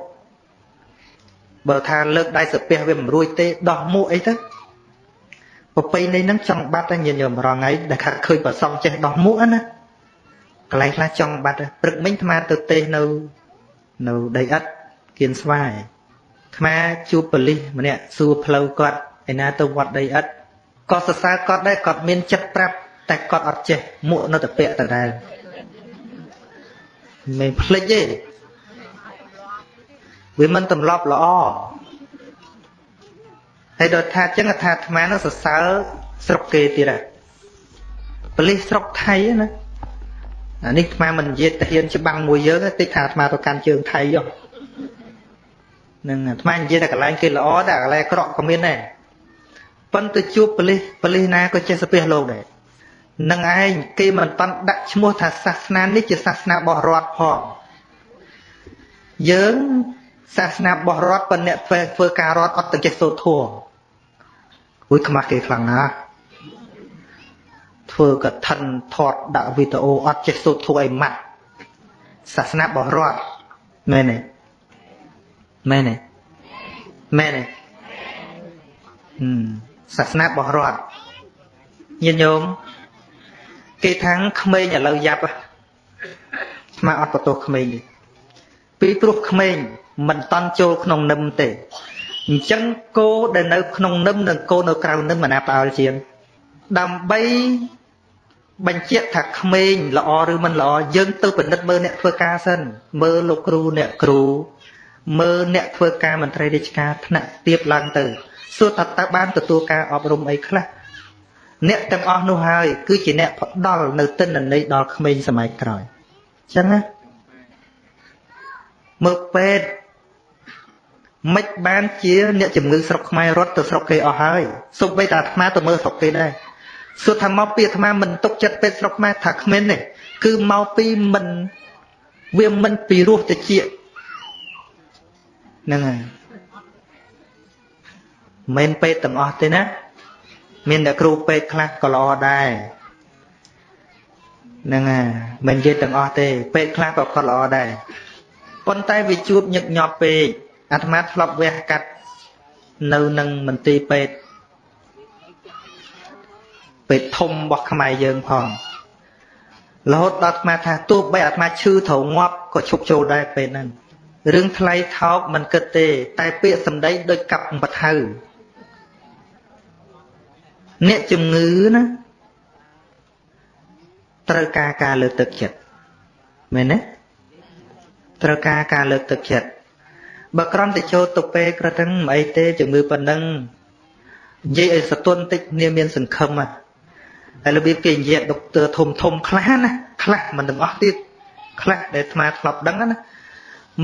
បើថាលើកដៃសាពះវាមិនរួចទេដោះមួកអីទៅប្រពៃណីហ្នឹងចង់បាត់តែញាតិញោមរងថ្ងៃដែលខាត់ឃើញប្រសង់ចេះដោះមួកណាកន្លែងខ្លះចង់បាត់ព្រឹកមិញអាត្មាទៅទេសនៅដីឥដ្ឋគៀនស្វាយអាត្មាជួបប៉ូលីសម្នាក់សួរផ្លូវគាត់ឯណាទៅវត្តដីឥដ្ឋក៏សរសើរគាត់ដែរគាត់មានចិត្តប្រាប់តែគាត់អត់ចេះមួកនៅតែពាក់ដដែលមិនភ្លេចទេវាមិនទម្លាប់ល្អហើយដល់ថាចឹងថាអាត្មានឹងសរសើរស្រុកគេទៀតហ่ะប៉ូលីសស្រុកថៃណាអានេះអាត្មាមិននិយាយទៅហ៊ានច្បាំងមួយយើងតិចថាអាត្មាទៅកាន់ជើងថៃយោនឹងអាត្មានិយាយតែកន្លែងគេល្អតែកន្លែងអាក្រក់ក៏មានដែរប៉ុន្តែជួបប៉ូលីសណាក៏ចេះសាពះលោកដែរនឹងឯងគេមិនតាន់ដាក់ឈ្មោះថាសាសនានេះជាសាសនារបស់រដ្ឋផងយើងសាសនារបស់រដ្ឋប៉ុន្តែអ្នកធ្វើការរដ្ឋអត់ទៅចេះសូត្រធម៌គួយខ្មាស់គេខ្លាំងណាស់ធ្វើកឋិនថតដាក់វីដេអូអត់ចេះសូត្រធម៌អីម៉ាត់សាសនារបស់រដ្ឋមែនទេមែនទេមែនទេសាសនារបស់រដ្ឋញាតិញោមគេថាងក្មេងឥឡូវយ៉ាប់ស្មាអត់បន្ទោសក្មេងទេពីព្រោះក្មេងមិនតន់ចូលក្នុងនឹមទេអញ្ចឹងគោដែលនៅក្នុងនឹមនិងគោនៅក្រៅនឹមមិនណាផ្អើលជាងដើម្បីបញ្ជាក់ថាក្មេងល្អឬមិនល្អយើងទៅពិនិត្យមើលអ្នកធ្វើការសិនមើលលោកគ្រូអ្នកគ្រូមើលអ្នកធ្វើការមន្ត្រីរាជការថ្នាក់ទាបឡើងទៅសួរថាតើបានទទួលការអប់រំអីខ្លះអ្នកទាំងអស់នោះហើយគឺជាអ្នកផ្ដល់នៅទិន្នន័យដល់ក្មេងសម័យក្រោយអញ្ចឹងណាមើលពេទ្យមិនបានជាអ្នកជំងឺស្រុកខ្មែររត់ទៅស្រុកគេអស់ហើយសូម្បីតែអាត្មាទៅមើលស្រុកគេដែរសួរថាមកពីអាត្មាមិនទុកចិត្តពេទ្យស្រុកខ្មែរថាគ្មានទេគឺមកពីវាមិនពីរោះតិចហ្នឹងហើយមិនពេទ្យទាំងអស់ទេណាមានតែគ្រូពេទ្យខ្លះក៏ល្អដែរហ្នឹងហើយមិននិយាយទាំងអស់ទេពេទ្យខ្លះក៏គាត់ល្អដែរប៉ុន្តែវាជួបញឹកញាប់ពេកអាត្មាធ្លាប់វះកាត់នៅនឹងមន្ទីរពេទ្យធំរបស់ខ្មែរយើងផងរហូតដល់អាត្មាថាទោះបីអាត្មាឈឺត្រូវងាប់ក៏ឈប់ចូលដែរពេទ្យហ្នឹងរឿងថ្លៃថោកមិនគិតទេតែពាក្យសម្ដីដូចកាប់បថៅអ្នកជំងឺណាត្រូវការលើកទឹកចិត្តមែនទេត្រូវការលើកទឹកចិត្តបើក្រំតែចូលទៅពេទ្យក្រឹតហ្នឹងមិនអីទេជំងឺប៉ុណ្ណឹងនិយាយឲ្យសតុនតិចគ្នាមានសង្ឃឹមហើយរបៀបគេនិយាយដុកទ័រធំខ្លះណាខ្លះមិនទាំងអស់ទៀតខ្លះដែលអាត្មាធ្លាប់ដឹងណា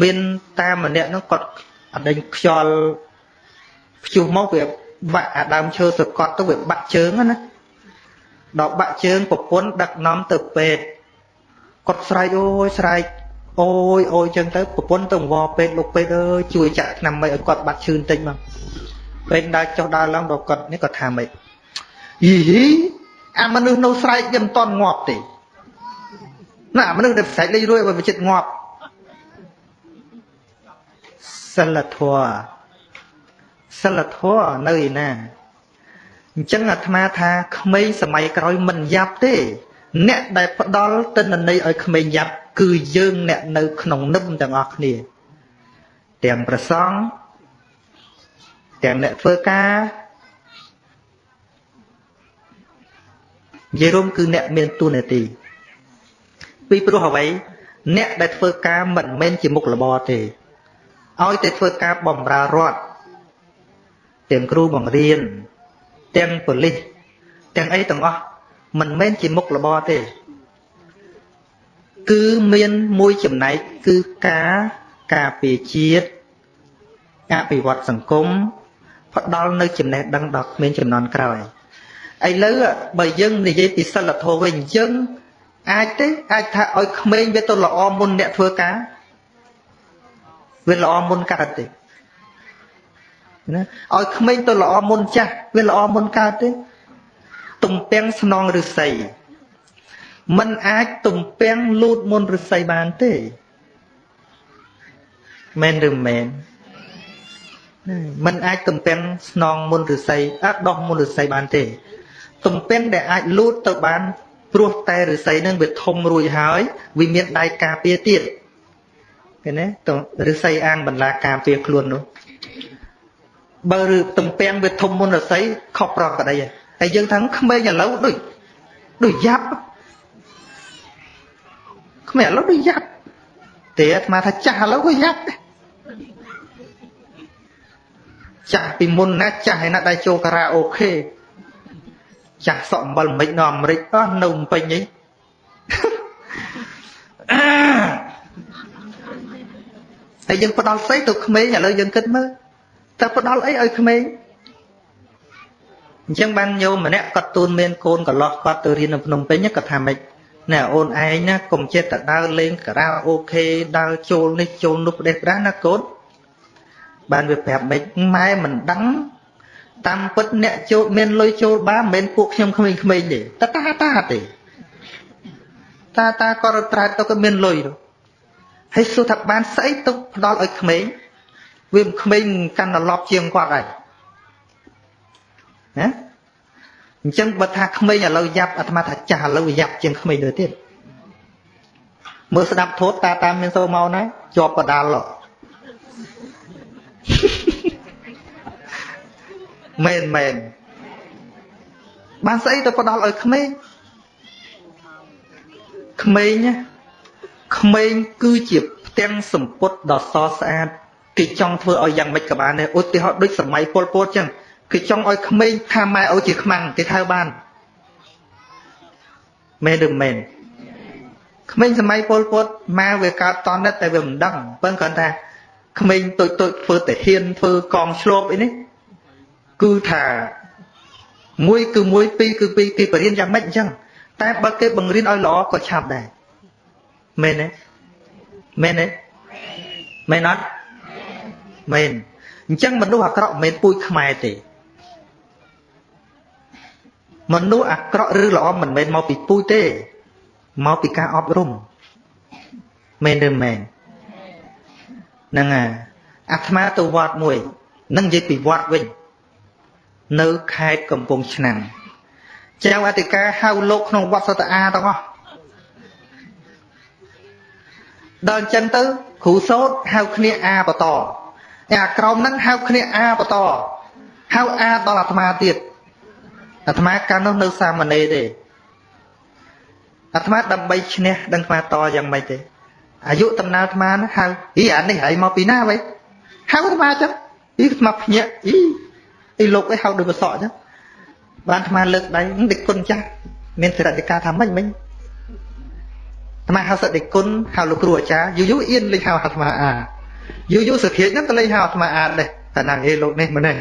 មានតាមម្នាក់ហ្នឹងគាត់អត់ដេញខ្យល់ព្យុះមកវាបាក់អាដើមឈើសកត់ទៅវាបាក់ជើងណាដល់បាក់ជើងប្រពន្ធដឹកនាំទៅពេទ្យគាត់ស្រែកអូយចឹងទៅប្រពន្ធទៅអង្វរពេទ្យលោកពេទ្យអើយជួយចាក់ថ្នាំមិនឲ្យគាត់បាត់ឈឺបន្តិចមកពេទ្យដើរចុះដើរឡើងដល់គាត់នេះគាត់ថាម៉េចយីអាមនុស្សនៅស្រែកវាមិនតន់ងាប់ទេណាមនុស្សដែលស្រែកលេងរួយបើវាចិត្តងាប់សិលធម៌នៅឯណាអញ្ចឹងអាត្មាថាក្មេងសម័យក្រោយមិនយ៉ាប់ទេអ្នកដែលផ្ដល់ទិន្នន័យឲ្យក្មេងយ៉ាប់គឺយើងអ្នកនៅក្នុងនឹមទាំងអស់គ្នាទាំងព្រះសង្ឃទាំងអ្នកធ្វើការនិយាយរួមគឺអ្នកមានតួនាទីពីព្រោះអ្វីអ្នកដែលធ្វើការមិនមែនជាមុខរបរទេ ឲ្យតែធ្វើការបំរើរដ្ឋទាំងគ្រូបង្រៀនទាំងប៉ូលីសទាំងអីទាំងអស់មិនមែនជាមុខរបរទេគឺមានមួយចំណែកគឺការពារជាតិអភិវឌ្ឍសង្គមផ្ដល់នៅចំណេះដឹងដល់ក្មេងជំនាន់ក្រោយឥឡូវបើយើងនិយាយពីសិលធម៌វិញយើងអាចថាឲ្យក្មេងវាទៅល្អមុនអ្នកធ្វើការវាល្អមុនកើតទេណាឲ្យក្មេងទៅល្អមុនចាស់វាល្អមុនកើតទេទំពាំងស្នងឫស្សីมันអាចទំពាំងលូតមុនឫស្សីបានទេមែនឬមែនมันអាចទំពាំងស្នងមុនឫស្សីដោះមុនឫស្សីបានទេទំពាំងដែលអាចលូតទៅបានព្រោះតែឫស្សីនឹងវាធំរួចហើយវាមានដៃការពារទៀតឃើញទេឫស្សីអានបន្លាការពារខ្លួននោះបើទំពាំងវាធំមុនឫស្សីខុសប្រក្រតីហើយយើងថាក្មេងឥឡូវដូចយ៉ាប់ក្មេងឥឡូវដូចយ៉ាប់ទេអាត្មាថាចាស់ឥឡូវក៏យ៉ាប់ដែរចាស់ពីមុនណាចាស់ឯណាដែលចូលការ៉ាអូខេចាស់សក់អំបិលមិននៅអាមេរិកនៅពេញនេះហើយយើងផ្ដាល់ស្អីទៅក្មេងឥឡូវយើងគិតមើលតើផ្ដាល់អីឲ្យក្មេងអញ្ចឹងបានញោមម្នាក់គាត់ទូនមានកូនកន្លោះគាត់ទៅរៀននៅភ្នំពេញគាត់ថាម៉េចណែអូនឯងណាកុំចិត្តតែដើរលេងការ៉ាអូខេដើរចូលនេះចូលនោះផ្ដេសផ្ដាសណាកូនបានវាប្រាប់ម៉េចម៉ែមិនដឹងតាមពិតអ្នកចូលមានលុយចូលបានមិនមែនពួកខ្ញុំក្មេងៗទេតាទេតាក៏រត់ត្រើតទៅក៏មានលុយទៅហើយសួរថាបានស្អីទៅផ្ដល់ឲ្យក្មេងវាក្មេងកាន់តែឡប់ជាងគាត់ហើយណាអញ្ចឹងបើថាក្មេងឥឡូវយ៉ាប់អាត្មាថាចាស់ឥឡូវយ៉ាប់ជាងក្មេងទៅទៀតមើលស្ដាប់ធម៌តាមានសូរមកណាជាប់បដាល់មែនបានស្អីទៅផ្ដល់ឲ្យក្មេងគឺជាផ្ទាំងសម្ពុតដ៏សស្អាតគេចង់ធ្វើឲ្យយ៉ាងម៉េចក៏បានដែរឧទាហរណ៍ដូចសម័យពលពតចឹងគេចង់ឲ្យក្មេងថាម៉ែឪជាខ្មាំងគេថៅបានមែនឬមែនក្មេងសម័យពលពតម៉ែវាកើតតន់តែវាមិនដឹងប៉ុន្តែគាត់ថាក្មេងតូចធ្វើតែហ៊ានធ្វើកងឆ្លប់អីនេះគឺថាមួយគឺមួយពីរគឺពីរគេបរៀនយ៉ាងម៉េចអញ្ចឹងតែបើគេបង្រៀនឲ្យល្អក៏ឆាប់ដែរមែនទេមែនអត់មែនអញ្ចឹងមនុស្សអាក្រក់មិនមែនពូជខ្មែរទេមនុស្សអាក្រក់ឬល្អមិនមែនមកពីពូជទេមកពីការអប់រំមែនឬមែនហ្នឹងអាត្មាទៅវត្តមួយនឹងនិយាយពីវត្តវិញនៅខេត្តកំពង់ឆ្នាំងចៅអធិការហៅលោកក្នុងវត្តសតអាទាំងអស់ដល់អញ្ចឹងទៅគ្រូសូត្រហៅគ្នាអាបន្តអាក្រមហ្នឹងហៅគ្នាអាបន្តហៅអាដល់អាត្មាទៀតអាត្មាកាលនោះនៅសាមណេរទេអាត្មាដើម្បីឈ្នះដឹងអាត្មាតយ៉ាងម៉េចទេអាយុតំណាលអាត្មាហៅអានេះហើយមកពីណាវិញហៅអាត្មាចឹងអាត្មាភ្ញាក់អីលោកអីហៅដូចបសក់ចឹងបានអាត្មាលើកដៃដឹកគុណចាស់មានសេរតិកាថាម៉េចអាត្មាហៅសតិគុណហៅលោកគ្រូអាចារ្យយូរអៀនលេងហៅអាត្មាអាយូរសភាហ្នឹងក៏លេងហៅអាត្មាអាដែរតែណាលោកនេះមិនទេ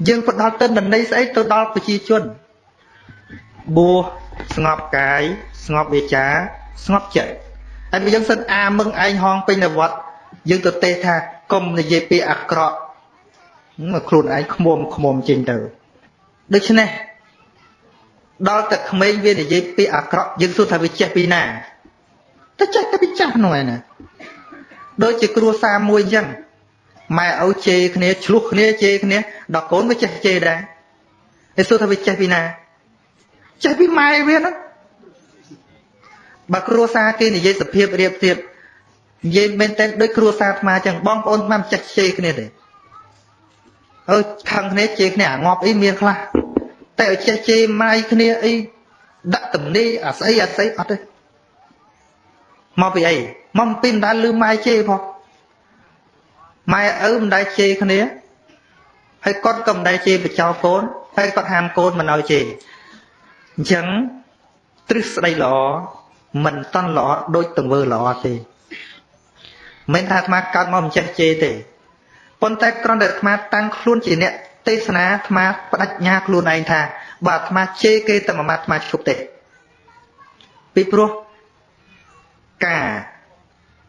យើងផ្ដល់ទិន្នន័យស្អីទៅដល់ប្រជាជនបួស្ងប់កាយស្ងប់វាចាស្ងប់ចិត្តហើយបើយើងសិនអាមឹងឯងហងពេញនៅវត្តយើងទៅទេថាកុំនិយាយពាក្យអាក្រក់ខ្លួនឯងខ្មុំចេញទៅដូច្នេះដល់តែក្មេងវានិយាយពាក្យអាក្រក់យើងសួរថាវាចេះពីណាទៅចេះតែពីចាស់នោះឯណាដូចជាគ្រួសារមួយអញ្ចឹងម៉ែឪជេរគ្នាឆ្លោះគ្នាជេរគ្នាដល់កូនវាចេះជេរដែរហើយសួរថាវាចេះពីណាចេះពីម៉ែវាហ្នឹងបើគ្រួសារគេនិយាយសភាពរៀបទៀតនិយាយមែនតើដូចគ្រួសារអាត្មាអញ្ចឹងបងប្អូនមិនចេះជេរគ្នាទេអើខាងគ្នាជេរគ្នាអាងាប់អីមានខ្លះតែឲ្យចេះជេរម៉ាយគ្នាអីដាក់តំណីអាស្អីអត់ទេមកពីអីមកពីមិនដែលលឺម៉ាយជេរផង ម៉ែឪមិនដែលជេរគ្នាហើយគាត់ក៏មិនដែលជេរបចោកូនហើយគាត់ហាមកូនមិនឲ្យជេរអញ្ចឹងទ្រឹស្ដីល្អមិនតន់ល្អដូចទង្វើល្អទេមិនថាអាត្មាកើតមកមិនចេះជេរទេប៉ុន្តែគ្រាន់តែអាត្មាតាំងខ្លួនជាអ្នកទេសនាអាត្មាបដិញ្ញាខ្លួនឯងថាបើអាត្មាជេរគេតែមួយម៉ាត់អាត្មាឈប់ទេពីព្រោះការ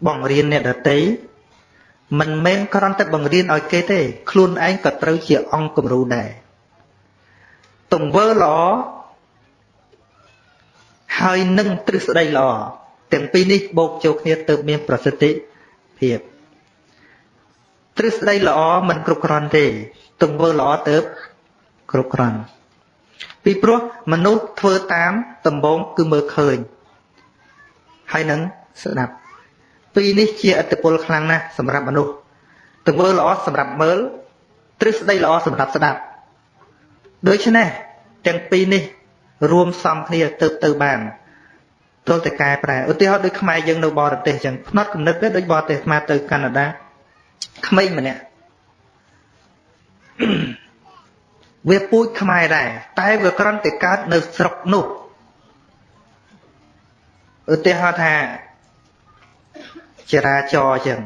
បង្រៀនអ្នកដទៃមិនមែនគ្រាន់តែបង្រៀនឲ្យគេទេខ្លួនឯងក៏ត្រូវជាអង្គគំរូដែរទង្វើល្អហើយនឹងទ្រឹស្ដីល្អទាំងពីរនេះបូកចូលគ្នាទើបមានប្រសិទ្ធភាពទ្រឹស្ដីល្អមិនគ្រប់គ្រាន់ទេទង្វើល្អទើបគ្រប់គ្រាន់ពីព្រោះមនុស្សធ្វើតាមដំបូងគឺមើលឃើញហើយនឹងស្ដាប់ពីរនេះជាឥទ្ធិពលខ្លាំងណាស់សម្រាប់មនុស្សទង្វើល្អសម្រាប់មើលទ្រឹស្ដីល្អសម្រាប់ស្ដាប់ដូច្នេះទាំងពីរនេះរួមផ្សំគ្នាទៅបានទល់តែកែប្រែឧទាហរណ៍ដូចខ្មែរយើងនៅបរទេសអញ្ចឹងផ្នត់គំនិតទៅដូចបរទេសអាទៅកាណាដាក្មេងម្នាក់វាពូជខ្មែរដែរតែវាគ្រាន់តែកើតនៅស្រុកនោះឧទាហរណ៍ថាចរាចរអញ្ចឹង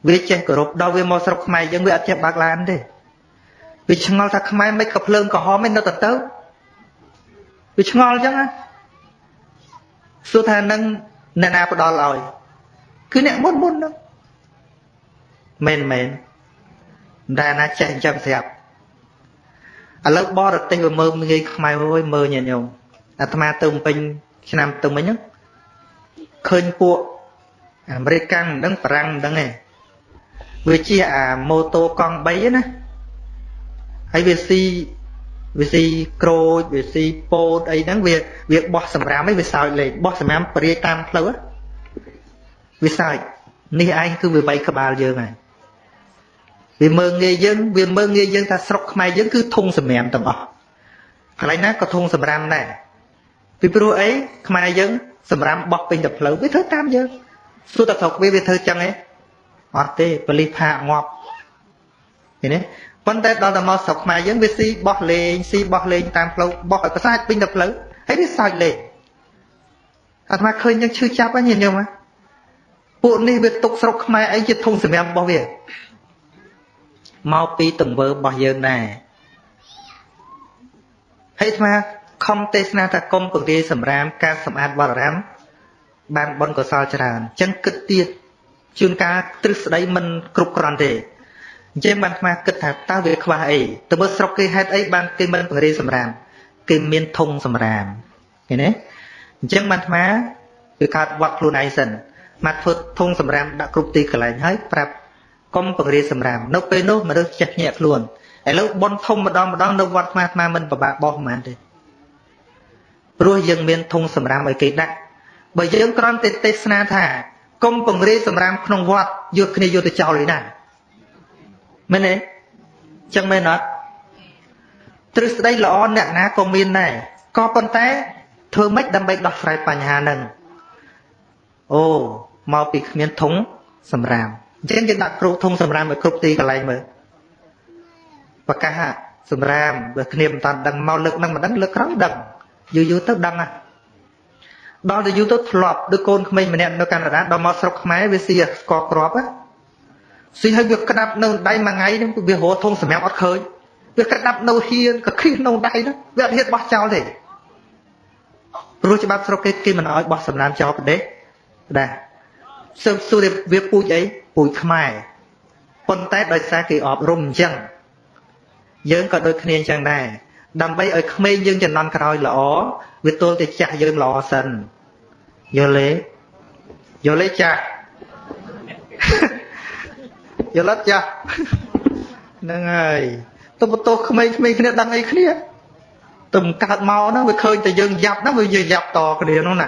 វាចេះគោរពដល់វាមកស្រុកខ្មែរយើងវាអត់ចេះបើកឡានទេវាឆ្ងល់ថាខ្មែរមិនក៏ភ្លើងក្រហមឯនៅទៅវាឆ្ងល់អញ្ចឹងណាសួរថានឹងអ្នកណាផ្ដល់ឲ្យគឺអ្នកមុនហ្នឹងមែនតែណាចេះអញ្ចឹងស្រាប់ឥឡូវបរទេសវាមើលងាយខ្មែរហួយមើលញាតិញោមអាត្មាទៅពេញឆ្នាំទៅមិញហ្នឹងឃើញពួកអាមេរិកមិនដឹងបារាំងមិនដឹងទេវាជាអាម៉ូតូកង់3ណាហើយវាស៊ីក្រូចវាស៊ីពោតអីហ្នឹងវាបោះសម្រាមឯងវាសើចលេងបោះសម្រាមព្រាយតាមផ្លូវវាសើចនេះឯងគឺវាបីក្បាលយើងហើយវាមើងងាយយើងថាស្រុកខ្មែរយើងគឺធុងសម្រាមទាំងអស់កន្លែងណាក៏ធុងសម្រាមដែរពីព្រោះអីខ្មែរយើងសម្រាមបោះពេញតែផ្លូវវាធ្វើតាមយើងសួរតែស្រុកវាធ្វើចឹងឯងអត់ទេប៉ូលីសផាកងាប់ឃើញទេប៉ុន្តែដល់តែមកស្រុកខ្មែរយើងវាស៊ីបោះលេងតាមផ្លូវបោះឲ្យប្រសាទពេញតែផ្លូវហើយវាសើចលេងអាត្មាឃើញយ៉ាងឈឺចាប់ហ្នឹងញោមពួកនេះវាទុកស្រុកខ្មែរអីជាធុងសម្រាមរបស់វាមកពីទង្វើរបស់យើងដែរហើយអាត្មាខំទេសនាថាកុំពង្រាយសម្រាមការសម្អាតវត្តអារាមបានបុណ្យកុសលច្រើនអញ្ចឹងគិតទៀតជួនកាលទ្រឹស្ដីមិនគ្រប់គ្រាន់ទេអញ្ចឹងបានអាត្មាគិតថាតើវាខ្វះអីទៅមើលស្រុកគេហេតុអីបានគេមិនពង្រាយសម្រាមគេមានធុងសម្រាមឃើញទេអញ្ចឹងបានអាត្មាគឺកើតវត្តខ្លួនឯងសិនមកធ្វើធុងសម្រាមដាក់គ្រប់ទីកន្លែងហើយប្រាប់កុំពង្រាយសម្រាមនៅពេលនោះមនុស្សចេះញាក់ខ្លួនឥឡូវបនធំម្ដងនៅវត្តអាត្មាមិនពិបាកបោះប៉ុន្មានទេព្រោះយើងមានធុងសម្រាមឲ្យគេដាក់បើយើងគ្រាន់តែទេសនាថាកុំពង្រាយសម្រាមក្នុងវត្តយកគ្នាយកទៅចោលឯណាមែនទេចឹងមែនអត់ទ្រឹស្ដីល្អអ្នកណាក៏មានដែរក៏ប៉ុន្តែធ្វើម៉េចដើម្បីដោះស្រាយបញ្ហាហ្នឹងអូមកពីគ្មានធុងសម្រាមអញ្ចឹងយើងដាក់គ្រូធុងសម្រាមឲ្យគ្រប់ទីកន្លែងមើលប្រកាសសម្រាមបើគ្នាមិនតាន់ដឹងមកលើកហ្នឹងមិនដឹងលើកក្រោយដឹងយូរទៅដឹងហ่ะដល់ទៅយូរទៅធ្លាប់ដូចកូនក្មេងម្នាក់នៅកាណាដាដល់មកស្រុកខ្មែរវាស៊ីស្កក្របស៊ីឲ្យវាក្តាប់នៅដៃមួយថ្ងៃហ្នឹងវារកធុងសម្រាប់អត់ឃើញវាក្តាប់នៅហ៊ានក៏ឃ្លីសនៅដៃហ្នឹងវាអត់ហ៊ានបោះចោលទេព្រោះច្បាប់ស្រុកគេមិនឲ្យបោះសម្រាមចោលប្រទេសដែរសួរវាពូជអីពូជខ្មែរប៉ុន្តែដោយសារគេអប់រំអញ្ចឹងយើងក៏ដូចគ្នាអញ្ចឹងដែរដើម្បីឲ្យក្មេងយើងចំនួនក្រោយល្អវាទល់តែចាស់យើងល្អសិនយល់ទេចាស់យល់អត់ចាស់ហ្នឹងហើយទៅបន្ទោសក្មេងៗគ្នាដឹងអីគ្នាទៅកើតមកហ្នឹងវាឃើញតែយើងយ៉ាប់ហ្នឹងវាយាប់តគ្នានោះណា